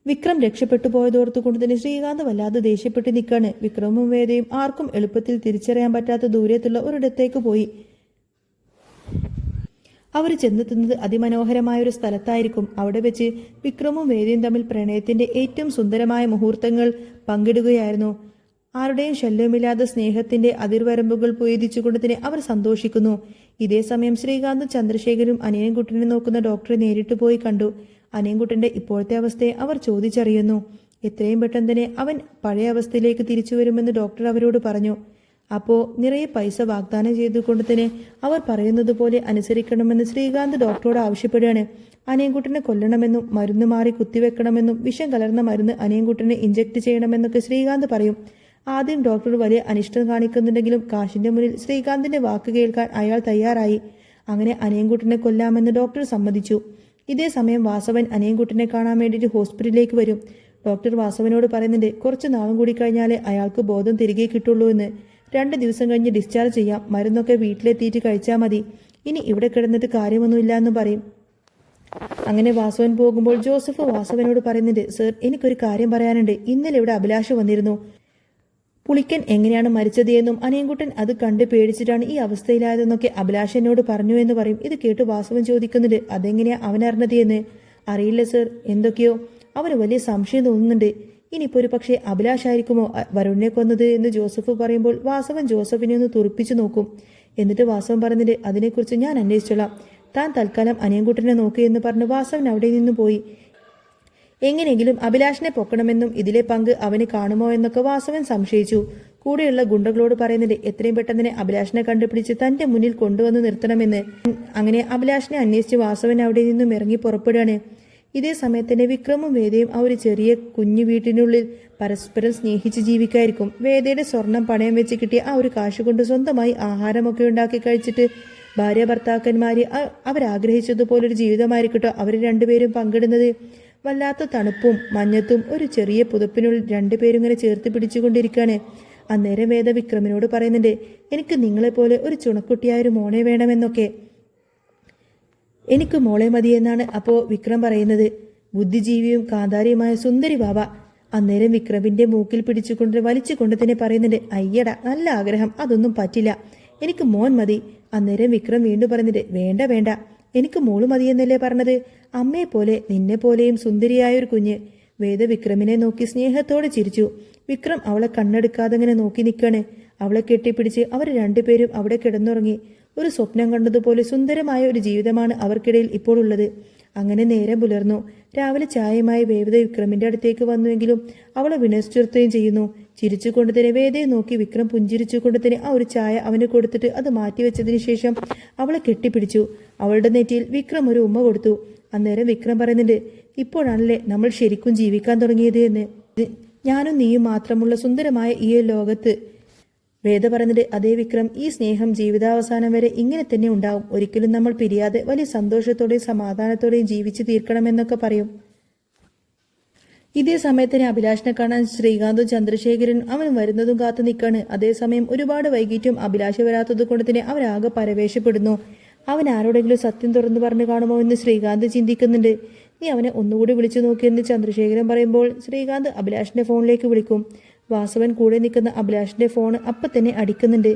വിക്രം രക്ഷപ്പെട്ടു പോയതോർത്തുകൊണ്ട് തന്നെ ശ്രീകാന്ത് വല്ലാതെ ദേഷ്യപ്പെട്ട് നിൽക്കാണ്. വിക്രമും വേദയും ആർക്കും എളുപ്പത്തിൽ തിരിച്ചറിയാൻ പറ്റാത്ത ദൂരത്തുള്ള ഒരിടത്തേക്ക് പോയി. അവർ ചെന്നെത്തുന്നത് അതിമനോഹരമായ ഒരു സ്ഥലത്തായിരിക്കും. അവിടെ വെച്ച് വിക്രമും വേദയും തമ്മിൽ പ്രണയത്തിന്റെ ഏറ്റവും സുന്ദരമായ മുഹൂർത്തങ്ങൾ പങ്കിടുകയായിരുന്നു. ആരുടെയും ശല്യമില്ലാതെ സ്നേഹത്തിന്റെ അതിർവരമ്പുകൾ ഭേദിച്ചുകൊണ്ട് തന്നെ അവർ സന്തോഷിക്കുന്നു. ഇതേ സമയം ശ്രീകാന്തും ചന്ദ്രശേഖരും അനിയൻകുട്ടനെ നോക്കുന്ന ഡോക്ടറെ നേരിട്ട് പോയി കണ്ടു. അനിയൻകുട്ടന്റെ ഇപ്പോഴത്തെ അവസ്ഥയെ അവർ ചോദിച്ചറിയുന്നു. എത്രയും പെട്ടെന്ന് തന്നെ അവൻ പഴയ അവസ്ഥയിലേക്ക് തിരിച്ചു വരുമെന്ന് ഡോക്ടർ അവരോട് പറഞ്ഞു. അപ്പോൾ നിറയെ പൈസ വാഗ്ദാനം ചെയ്തുകൊണ്ട് തന്നെ അവർ പറയുന്നത് പോലെ അനുസരിക്കണമെന്ന് ശ്രീകാന്ത് ഡോക്ടറോട് ആവശ്യപ്പെടുകയാണ്. അനിയൻകുട്ടനെ കൊല്ലണമെന്നും മരുന്ന് മാറി കുത്തിവെക്കണമെന്നും വിഷം കലർന്ന മരുന്ന് അനിയൻകുട്ടനെ ഇഞ്ചക്ട് ചെയ്യണമെന്നൊക്കെ ശ്രീകാന്ത് പറയും. ആദ്യം ഡോക്ടർ വലിയ അനിഷ്ടം കാണിക്കുന്നുണ്ടെങ്കിലും കാശിന്റെ മുന്നിൽ ശ്രീകാന്തിന്റെ വാക്ക് കേൾക്കാൻ അയാൾ തയ്യാറായി. അങ്ങനെ അനിയൻകുട്ടനെ കൊല്ലാമെന്ന് ഡോക്ടർ സമ്മതിച്ചു. ഇതേ സമയം വാസവൻ അനിയൻകുട്ടനെ കാണാൻ വേണ്ടിയിട്ട് ഹോസ്പിറ്റലിലേക്ക് വരും. ഡോക്ടർ വാസവനോട് പറയുന്നുണ്ട്, കുറച്ച് നാളും കൂടി കഴിഞ്ഞാലേ അയാൾക്ക് ബോധം തിരികെ കിട്ടുള്ളൂ എന്ന്. 2 ദിവസം കഴിഞ്ഞ് ഡിസ്ചാർജ് ചെയ്യാം. മരുന്നൊക്കെ വീട്ടിലെത്തിയിട്ട് കഴിച്ചാൽ മതി. ഇനി ഇവിടെ കിടന്നിട്ട് കാര്യമൊന്നുമില്ല എന്ന് പറയും. അങ്ങനെ വാസവൻ പോകുമ്പോൾ ജോസഫ് വാസവനോട് പറയുന്നുണ്ട്, സർ, എനിക്കൊരു കാര്യം പറയാനുണ്ട്. ഇന്നലെ ഇവിടെ അഭിലാഷ് വന്നിരുന്നു. പുളിക്കൻ എങ്ങനെയാണ് മരിച്ചത് എന്നും അനിയൻകുട്ടൻ അത് കണ്ട് പേടിച്ചിട്ടാണ് ഈ അവസ്ഥയിലായതെന്നൊക്കെ അഭിലാഷ് എന്നോട് പറഞ്ഞു എന്ന് പറയും. ഇത് കേട്ട് വാസവൻ ചോദിക്കുന്നുണ്ട്, അതെങ്ങനെയാ അവനറിഞ്ഞത് എന്ന്. അറിയില്ല സർ, എന്തൊക്കെയോ അവന് വലിയ സംശയം തോന്നുന്നുണ്ട്. ഇനിയിപ്പോൾ ഒരു പക്ഷേ അഭിലാഷായിരിക്കുമോ വരുണിനെ കൊന്നത് എന്ന് ജോസഫ് പറയുമ്പോൾ വാസവൻ ജോസഫിനെ ഒന്ന് തുറപ്പിച്ചു നോക്കും. എന്നിട്ട് വാസവൻ പറഞ്ഞിട്ട്, അതിനെക്കുറിച്ച് ഞാൻ അന്വേഷിച്ചോളാം. താൻ തൽക്കാലം അനിയൻകുട്ടനെ നോക്കുകയെന്ന് പറഞ്ഞ് വാസവൻ അവിടെ നിന്ന് പോയി. എങ്ങനെയെങ്കിലും അഭിലാഷിനെ പൊക്കണമെന്നും ഇതിലെ പങ്ക് അവന് കാണുമോ എന്നൊക്കെ വാസവൻ സംശയിച്ചു. കൂടെയുള്ള ഗുണ്ടകളോട് പറയുന്നുണ്ട്, എത്രയും പെട്ടെന്ന് തന്നെ അഭിലാഷിനെ കണ്ടുപിടിച്ച് തന്റെ മുന്നിൽ കൊണ്ടുവന്ന് നിർത്തണമെന്ന്. അങ്ങനെ അഭിലാഷിനെ അന്വേഷിച്ച് വാസവൻ അവിടെ നിന്നും ഇറങ്ങി പുറപ്പെടുകയാണ്. ഇതേ സമയത്തന്നെ വിക്രമും വേദയും ആ ഒരു ചെറിയ കുഞ്ഞു വീട്ടിനുള്ളിൽ പരസ്പരം സ്നേഹിച്ച് ജീവിക്കായിരിക്കും. വേദയുടെ സ്വർണം പണയം വെച്ച് കിട്ടിയ ആ ഒരു കാശ് കൊണ്ട് സ്വന്തമായി ആഹാരമൊക്കെ ഉണ്ടാക്കി കഴിച്ചിട്ട് ഭാര്യ ഭർത്താക്കന്മാര് അവരാഗ്രഹിച്ചതുപോലൊരു ജീവിതമായിരിക്കട്ടോ അവർ രണ്ടുപേരും പങ്കിടുന്നത്. വല്ലാത്ത തണുപ്പും മഞ്ഞത്തും ഒരു ചെറിയ പുതപ്പിനുള്ളിൽ രണ്ടുപേരും ഇങ്ങനെ ചേർത്ത് പിടിച്ചുകൊണ്ടിരിക്കുകയാണ്. അന്നേരം വേദ വിക്രമിനോട് പറയുന്നുണ്ട്, എനിക്ക് നിങ്ങളെപ്പോലെ ഒരു ചുണക്കുട്ടിയായൊരു മോനെ വേണമെന്നൊക്കെ. എനിക്ക് മോളെ മതിയെന്നാണ് അപ്പോൾ വിക്രം പറയുന്നത്. ബുദ്ധിജീവിയും കാന്താരിയുമായ സുന്ദരി ബാബ. അന്നേരം വിക്രമിന്റെ മൂക്കിൽ പിടിച്ചുകൊണ്ട് വലിച്ചുകൊണ്ട് തന്നെ പറയുന്നുണ്ട്, അയ്യട, നല്ല ആഗ്രഹം, അതൊന്നും പറ്റില്ല, എനിക്ക് മോൻ മതി. അന്നേരം വിക്രം വീണ്ടും പറയുന്നുണ്ട്, വേണ്ട വേണ്ട, എനിക്ക് മോള് മതിയെന്നല്ലേ പറഞ്ഞത്. അമ്മയെ പോലെ നിന്നെ പോലെയും സുന്ദരിയായൊരു കുഞ്ഞ്. വേദ വിക്രമിനെ നോക്കി സ്നേഹത്തോടെ ചിരിച്ചു. വിക്രം അവളെ കണ്ണെടുക്കാതെ ഇങ്ങനെ നോക്കി നിൽക്കാണ്. അവളെ കെട്ടിപ്പിടിച്ച് അവർ രണ്ടുപേരും അവിടെ കിടന്നുറങ്ങി. ഒരു സ്വപ്നം കണ്ടതുപോലെ സുന്ദരമായ ഒരു ജീവിതമാണ് അവർക്കിടയിൽ ഇപ്പോൾ ഉള്ളത്. അങ്ങനെ നേരം പുലർന്നു. രാവിലെ ചായയുമായി വേദ വിക്രമിന്റെ അടുത്തേക്ക് വന്നുവെങ്കിലും അവളെ വിനശ്ചിർത്തുകയും ചെയ്യുന്നു. ചിരിച്ചുകൊണ്ട് തന്നെ വേദയെ നോക്കി വിക്രം പുഞ്ചിരിച്ചുകൊണ്ട് തന്നെ ആ ഒരു ചായ അവന് കൊടുത്തിട്ട് അത് മാറ്റിവെച്ചതിന് ശേഷം അവളെ കെട്ടിപ്പിടിച്ചു. അവളുടെ നെറ്റിയിൽ വിക്രം ഒരു ഉമ്മ കൊടുത്തു. അന്നേരം വിക്രം പറയുന്നുണ്ട്, ഇപ്പോഴാണല്ലേ നമ്മൾ ശരിക്കും ജീവിക്കാൻ തുടങ്ങിയത് എന്ന്. ഞാനും നീയും മാത്രമുള്ള സുന്ദരമായ ഈ ലോകത്ത്. വേദ പറഞ്ഞിട്ട്, അതേ വിക്രം, ഈ സ്നേഹം ജീവിതാവസാനം വരെ ഇങ്ങനെ തന്നെ ഉണ്ടാവും. ഒരിക്കലും നമ്മൾ പിരിയാതെ വലിയ സന്തോഷത്തോടെയും സമാധാനത്തോടെയും ജീവിച്ചു തീർക്കണമെന്നൊക്കെ പറയും. ഇതേ സമയത്തിന് അഭിലാഷിനെ കാണാൻ ശ്രീകാന്തും ചന്ദ്രശേഖരനും അവൻ വരുന്നതും കാത്തു നിൽക്കാണ്. അതേസമയം ഒരുപാട് വൈകിട്ടും അഭിലാഷ് വരാത്തത് കൊണ്ട് തന്നെ അവരാകെ പരവേശപ്പെടുന്നു. അവൻ ആരോടെങ്കിലും സത്യം തുറന്നു പറഞ്ഞു കാണുമോ എന്ന് ശ്രീകാന്ത് ചിന്തിക്കുന്നുണ്ട്. നീ അവനെ ഒന്നുകൂടി വിളിച്ചു നോക്കിയെന്ന് ചന്ദ്രശേഖരൻ പറയുമ്പോൾ ശ്രീകാന്ത് അഭിലാഷിന്റെ ഫോണിലേക്ക് വിളിക്കും. വാസവൻ കൂടെ നിൽക്കുന്ന അഭിലാഷിന്റെ ഫോൺ അപ്പം തന്നെ അടിക്കുന്നുണ്ട്.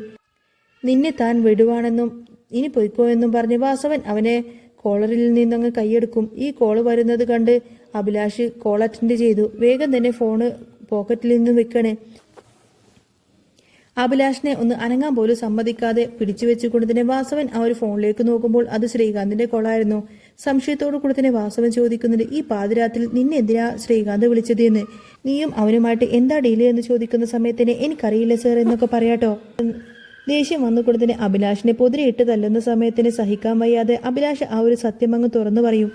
നിന്നെ താൻ വിടുവാണെന്നും ഇനി പൊയ്ക്കോ എന്നും പറഞ്ഞ് വാസവൻ അവനെ കോളറിൽ നിന്നങ്ങ് കൈയെടുക്കും. ഈ കോള് വരുന്നത് കണ്ട് അഭിലാഷ് കോൾ അറ്റൻഡ് ചെയ്തു. വേഗം തന്നെ ഫോണ് പോക്കറ്റിൽ നിന്നും വെക്കണേ. അഭിലാഷിനെ ഒന്ന് അനങ്ങാൻ പോലും സമ്മതിക്കാതെ പിടിച്ചു വെച്ചുകൊണ്ട് തന്നെ വാസവൻ ആ ഒരു ഫോണിലേക്ക് നോക്കുമ്പോൾ അത് ശ്രീകാന്തിന്റെ കോളായിരുന്നു. സംശയത്തോടു കൂടി തന്നെ വാസവൻ ചോദിക്കുന്നുണ്ട്, ഈ പാതിരാത്രിയിൽ നിന്നെ എന്തിനാ ശ്രീകാന്ത് വിളിച്ചത് എന്ന്, നീയും അവനുമായിട്ട് എന്താ ഡീല് എന്ന് ചോദിക്കുന്ന സമയത്തിന് എനിക്കറിയില്ല സർ എന്നൊക്കെ പറയാട്ടോ. ദേഷ്യം വന്നുകൊണ്ട് തന്നെ അഭിലാഷിനെ പൊതിരെയിട്ട് തല്ലുന്ന സമയത്തിന് സഹിക്കാൻ വയ്യാതെ അഭിലാഷ് ആ ഒരു സത്യം അങ്ങ് തുറന്നു പറയും.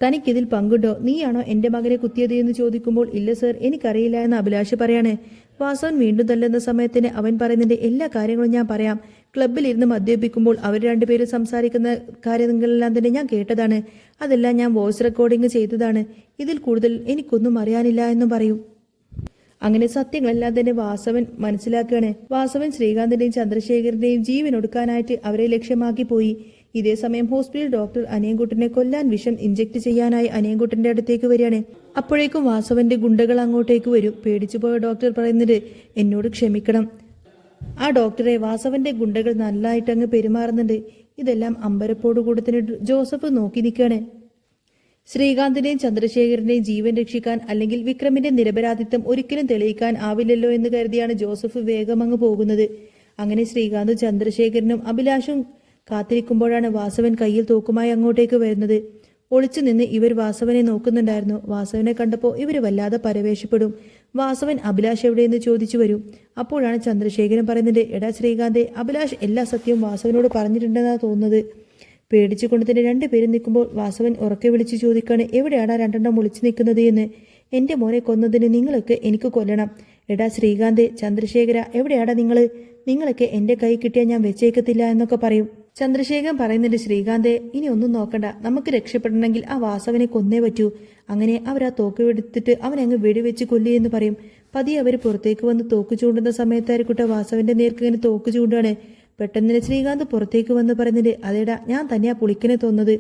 തനിക്കിതിൽ പങ്കുണ്ടോ, നീയാണോ എന്റെ മകനെ കുത്തിയത് എന്ന് ചോദിക്കുമ്പോൾ ഇല്ല സർ എനിക്കറിയില്ല എന്ന് അഭിലാഷ് പറയാണ്. വാസവൻ വീണ്ടും തല്ലുന്ന സമയത്തിന് അവൻ പറയുന്നതിന്റെ എല്ലാ കാര്യങ്ങളും ഞാൻ പറയാം. ക്ലബ്ബിലിരുന്ന് മദ്യപിക്കുമ്പോൾ അവർ രണ്ടുപേരും സംസാരിക്കുന്ന കാര്യങ്ങളെല്ലാം തന്നെ ഞാൻ കേട്ടതാണ്. അതെല്ലാം ഞാൻ വോയിസ് റെക്കോർഡിംഗ് ചെയ്തതാണ്. ഇതിൽ കൂടുതൽ എനിക്കൊന്നും അറിയാനില്ല എന്നും പറയും. അങ്ങനെ സത്യങ്ങളെല്ലാം തന്നെ വാസവൻ മനസ്സിലാക്കുകയാണ്. വാസവൻ ശ്രീകാന്തിന്റെയും ചന്ദ്രശേഖരന്റെയും ജീവൻ ഒടുക്കാനായിട്ട് അവരെ ലക്ഷ്യമാക്കി പോയി. ഇതേസമയം ഹോസ്പിറ്റൽ ഡോക്ടർ അനിയൻകുട്ടനെ കൊല്ലാൻ വിഷം ഇഞ്ചക്ട് ചെയ്യാനായി അനിയൻകുട്ടന്റെ അടുത്തേക്ക് വരികയാണ്. അപ്പോഴേക്കും വാസവന്റെ ഗുണ്ടകൾ അങ്ങോട്ടേക്ക് വരും. പേടിച്ചുപോയ ഡോക്ടർ പറയുന്നത്, എന്നോട് ക്ഷമിക്കണം. ആ ഡോക്ടറെ വാസവന്റെ ഗുണ്ടകൾ നല്ലതായിട്ട് അങ്ങ് പെരുമാറുന്നുണ്ട്. ഇതെല്ലാം അമ്പരപ്പോടുകൂടി തന്നെ ജോസഫ് നോക്കി നിൽക്കുകയാണ്. ശ്രീകാന്തിന്റെയും ചന്ദ്രശേഖരന്റെയും ജീവൻ രക്ഷിക്കാൻ അല്ലെങ്കിൽ വിക്രമിന്റെ നിരപരാധിത്വം ഒരിക്കലും തെളിയിക്കാൻ ആവില്ലല്ലോ എന്ന് കരുതിയാണ് ജോസഫ് വേഗം അങ്ങ് പോകുന്നത്. അങ്ങനെ ശ്രീകാന്തും ചന്ദ്രശേഖരനും അഭിലാഷും കാത്തിരിക്കുമ്പോഴാണ് വാസവൻ കയ്യിൽ തോക്കുമായി അങ്ങോട്ടേക്ക് വരുന്നത്. ഒളിച്ചു നിന്ന് ഇവർ വാസവനെ നോക്കുന്നുണ്ടായിരുന്നു. വാസവനെ കണ്ടപ്പോൾ ഇവർ വല്ലാതെ പരവേശപ്പെടും. വാസവൻ അഭിലാഷ് എവിടെയെന്ന് ചോദിച്ചു വരും. അപ്പോഴാണ് ചന്ദ്രശേഖരൻ പറയുന്നത്, എടാ ശ്രീകാന്തെ, അഭിലാഷ് എല്ലാ സത്യവും വാസവനോട് പറഞ്ഞിട്ടുണ്ടെന്നാണ് തോന്നുന്നത്. പേടിച്ചുകൊണ്ട് തന്നെ രണ്ടുപേരും നിൽക്കുമ്പോൾ വാസവൻ ഉറക്കെ വിളിച്ചു ചോദിക്കാണ്, എവിടെയാടാ രണ്ടെണ്ണം ഒളിച്ചു നിൽക്കുന്നത് എന്ന്. എൻ്റെ മോനെ കൊന്നതിന് നിങ്ങളൊക്കെ എനിക്ക് കൊല്ലണം. എടാ ശ്രീകാന്തെ, ചന്ദ്രശേഖര, എവിടെയാടാ നിങ്ങളൊക്കെ എൻ്റെ കൈ കിട്ടിയാൽ ഞാൻ വെച്ചേക്കത്തില്ല എന്നൊക്കെ പറയും. ചന്ദ്രശേഖരൻ പറയുന്നുണ്ട്, ശ്രീകാന്തെ, ഇനി ഒന്നും നോക്കണ്ട, നമുക്ക് രക്ഷപ്പെടണമെങ്കിൽ ആ വാസവനെ കൊന്നേ പറ്റൂ. അങ്ങനെ അവർ ആ തോക്ക് എടുത്തിട്ട് അവനെ അങ്ങ് വെടിവെച്ച് കൊല്ലിയെന്ന് പറയും. പതിയെ അവർ പുറത്തേക്ക് വന്ന് തോക്ക് ചൂണ്ടുന്ന സമയത്തായിരിക്കട്ടെ വാസവന്റെ നേർക്ക് ഇങ്ങനെ തോക്ക് ചൂണ്ടാണ്. പെട്ടെന്ന് ശ്രീകാന്ത് പുറത്തേക്ക് വന്ന് പറയുന്നുണ്ട്, അതേടാ, ഞാൻ തന്നെയാ പുളിക്കനെ തോന്നുന്നത്.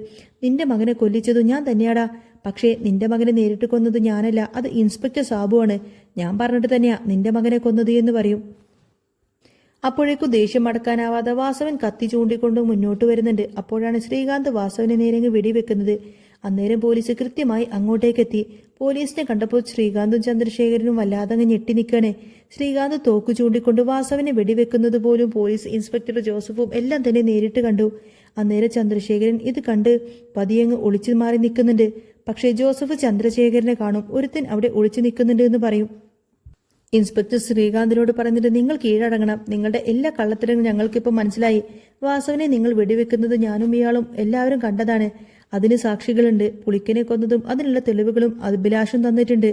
നിന്റെ മകനെ കൊല്ലിച്ചതും ഞാൻ തന്നെയാടാ. പക്ഷേ നിന്റെ മകനെ നേരിട്ട് കൊന്നത് ഞാനല്ല, അത് ഇൻസ്പെക്ടർ സാബുവാണ്. ഞാൻ പറഞ്ഞിട്ട് തന്നെയാ നിന്റെ മകനെ കൊന്നത് എന്ന് പറയും. അപ്പോഴേക്കും ദേഷ്യം അടക്കാനാവാതെ വാസവൻ കത്തി ചൂണ്ടിക്കൊണ്ട് മുന്നോട്ട് വരുന്നുണ്ട്. അപ്പോഴാണ് ശ്രീകാന്ത് വാസവനെ നേരെ വെടിവെക്കുന്നത്. അന്നേരം പോലീസ് കൃത്യമായി അങ്ങോട്ടേക്കെത്തി. പോലീസിനെ കണ്ടപ്പോൾ ശ്രീകാന്തും ചന്ദ്രശേഖരനും വല്ലാതങ്ങ് ഞെട്ടി നിൽക്കാണ്. ശ്രീകാന്ത് തോക്ക് ചൂണ്ടിക്കൊണ്ട് വാസവനെ വെടിവെക്കുന്നത് പോലും പോലീസ് ഇൻസ്പെക്ടർ ജോസഫും എല്ലാം തന്നെ നേരിട്ട് കണ്ടു. അന്നേരം ചന്ദ്രശേഖരൻ ഇത് കണ്ട് പതിയങ്ങ് ഒളിച്ചു മാറി നിൽക്കുന്നുണ്ട്. പക്ഷേ ജോസഫ് ചന്ദ്രശേഖരനെ കാണും. ഒരുത്തൻ അവിടെ ഒളിച്ചു നിൽക്കുന്നുണ്ട് എന്ന് പറയും. ഇൻസ്പെക്ടർ ശ്രീകാന്തിനോട് പറഞ്ഞിട്ട്, നിങ്ങൾ കീഴടങ്ങണം. നിങ്ങളുടെ എല്ലാ കള്ളത്തരങ്ങളും ഞങ്ങൾക്കിപ്പോൾ മനസ്സിലായി. വാസവനെ നിങ്ങൾ വെടിവെക്കുന്നത് ഞാനും ഇയാളും എല്ലാവരും കണ്ടതാണ്. അതിന് സാക്ഷികളുണ്ട്. പുളിക്കനെ കൊന്നതും അതിനുള്ള തെളിവുകളും അഭിലാഷും തന്നിട്ടുണ്ട്.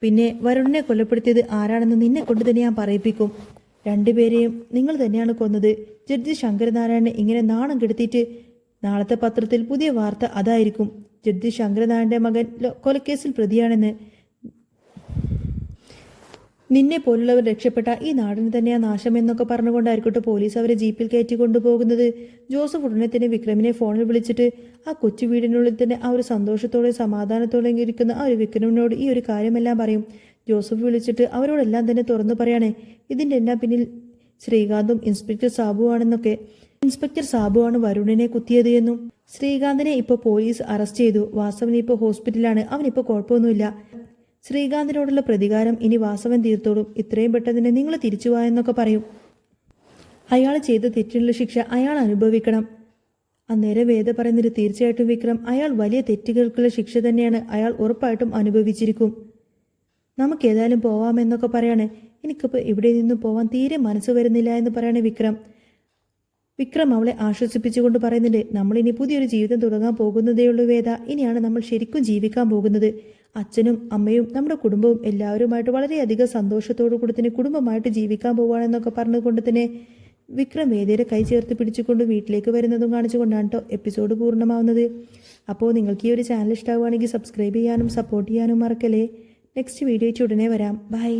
പിന്നെ വരുണിനെ കൊലപ്പെടുത്തിയത് ആരാണെന്ന് നിന്നെ കൊണ്ട് തന്നെ ഞാൻ പറയിപ്പിക്കും. രണ്ടുപേരെയും നിങ്ങൾ തന്നെയാണ് കൊന്നത്. ജഡ്ജി ശങ്കരനാരായണനെ ഇങ്ങനെ നാണം കെടുത്തിയിട്ട് നാളത്തെ പത്രത്തിൽ പുതിയ വാർത്ത അതായിരിക്കും, ജഡ്ജി ശങ്കരനാരായണന്റെ മകൻ കൊലക്കേസിൽ പ്രതിയാണെന്ന്. നിന്നെ പോലുള്ളവർ രക്ഷപ്പെട്ട ഈ നാടിന് തന്നെയാ നാശം എന്നൊക്കെ പറഞ്ഞുകൊണ്ടായിരിക്കട്ടെ പോലീസ് അവരെ ജീപ്പിൽ കയറ്റി കൊണ്ടുപോകുന്നത്. ജോസഫ് ഉടനെ തന്നെ വിക്രമിനെ ഫോണിൽ വിളിച്ചിട്ട് ആ കൊച്ചു വീടിനുള്ളിൽ തന്നെ ആ ഒരു സന്തോഷത്തോടെ സമാധാനത്തോടെ ഇരിക്കുന്ന ആ ഒരു വിക്രമിനോട് ഈ ഒരു കാര്യമെല്ലാം പറയും. ജോസഫ് വിളിച്ചിട്ട് അവരോടെല്ലാം തന്നെ തുറന്നു പറയാണ്, ഇതിൻ്റെ എല്ലാം പിന്നിൽ ശ്രീകാന്തും ഇൻസ്പെക്ടർ സാബുവാണെന്നൊക്കെ. ഇൻസ്പെക്ടർ സാബുവാണ് വരുണിനെ കുത്തിയത് എന്നും. ശ്രീകാന്തിനെ ഇപ്പോൾ പോലീസ് അറസ്റ്റ് ചെയ്തു. വാസവൻ ഇപ്പോൾ ഹോസ്പിറ്റലാണ്. അവനിപ്പോൾ കുഴപ്പമൊന്നുമില്ല. ശ്രീകാന്തിനോടുള്ള പ്രതികാരം ഇനി വാസവൻ തീർത്തോടും. ഇത്രയും പെട്ടെന്ന് നിങ്ങൾ തിരിച്ചു പോയെന്നൊക്കെ പറയും. അയാൾ ചെയ്ത തെറ്റിനുള്ള ശിക്ഷ അയാൾ അനുഭവിക്കണം. അന്നേരം വേദ പറയുന്നത്, തീർച്ചയായിട്ടും വിക്രം, അയാൾ വലിയ തെറ്റുകൾക്കുള്ള ശിക്ഷ തന്നെയാണ് അയാൾ ഉറപ്പായിട്ടും അനുഭവിച്ചിരിക്കും. നമുക്കേതായാലും പോവാമെന്നൊക്കെ പറയാണ്. എനിക്കിപ്പോൾ ഇവിടെ നിന്നും പോവാൻ തീരെ മനസ്സ് വരുന്നില്ല എന്ന് പറയാണ് വിക്രം. വിക്രം അവളെ ആശ്വസിപ്പിച്ചുകൊണ്ട് പറയുന്നുണ്ട്, നമ്മളിനി പുതിയൊരു ജീവിതം തുടങ്ങാൻ പോകുന്നതേയുള്ളൂ വേദ. ഇനിയാണ് നമ്മൾ ശരിക്കും ജീവിക്കാൻ പോകുന്നത്. അച്ഛനും അമ്മയും നമ്മുടെ കുടുംബവും എല്ലാവരുമായിട്ട് വളരെയധികം സന്തോഷത്തോടു കൂടി തന്നെ കുടുംബമായിട്ട് ജീവിക്കാൻ പോവുകയാണെന്നൊക്കെ പറഞ്ഞുകൊണ്ട് തന്നെ വിക്രം വേദയുടെ കൈ ചേർത്ത് പിടിച്ചുകൊണ്ട് വീട്ടിലേക്ക് വരുന്നതും കാണിച്ചുകൊണ്ടാണ് കേട്ടോ എപ്പിസോഡ് പൂർണ്ണമാവുന്നത്. അപ്പോൾ നിങ്ങൾക്ക് ഈ ഒരു ചാനൽ ഇഷ്ടമാവുകയാണെങ്കിൽ സബ്സ്ക്രൈബ് ചെയ്യാനും സപ്പോർട്ട് ചെയ്യാനും മറക്കല്ലേ. നെക്സ്റ്റ് വീഡിയോ ഉടനെ വരാം. ബൈ.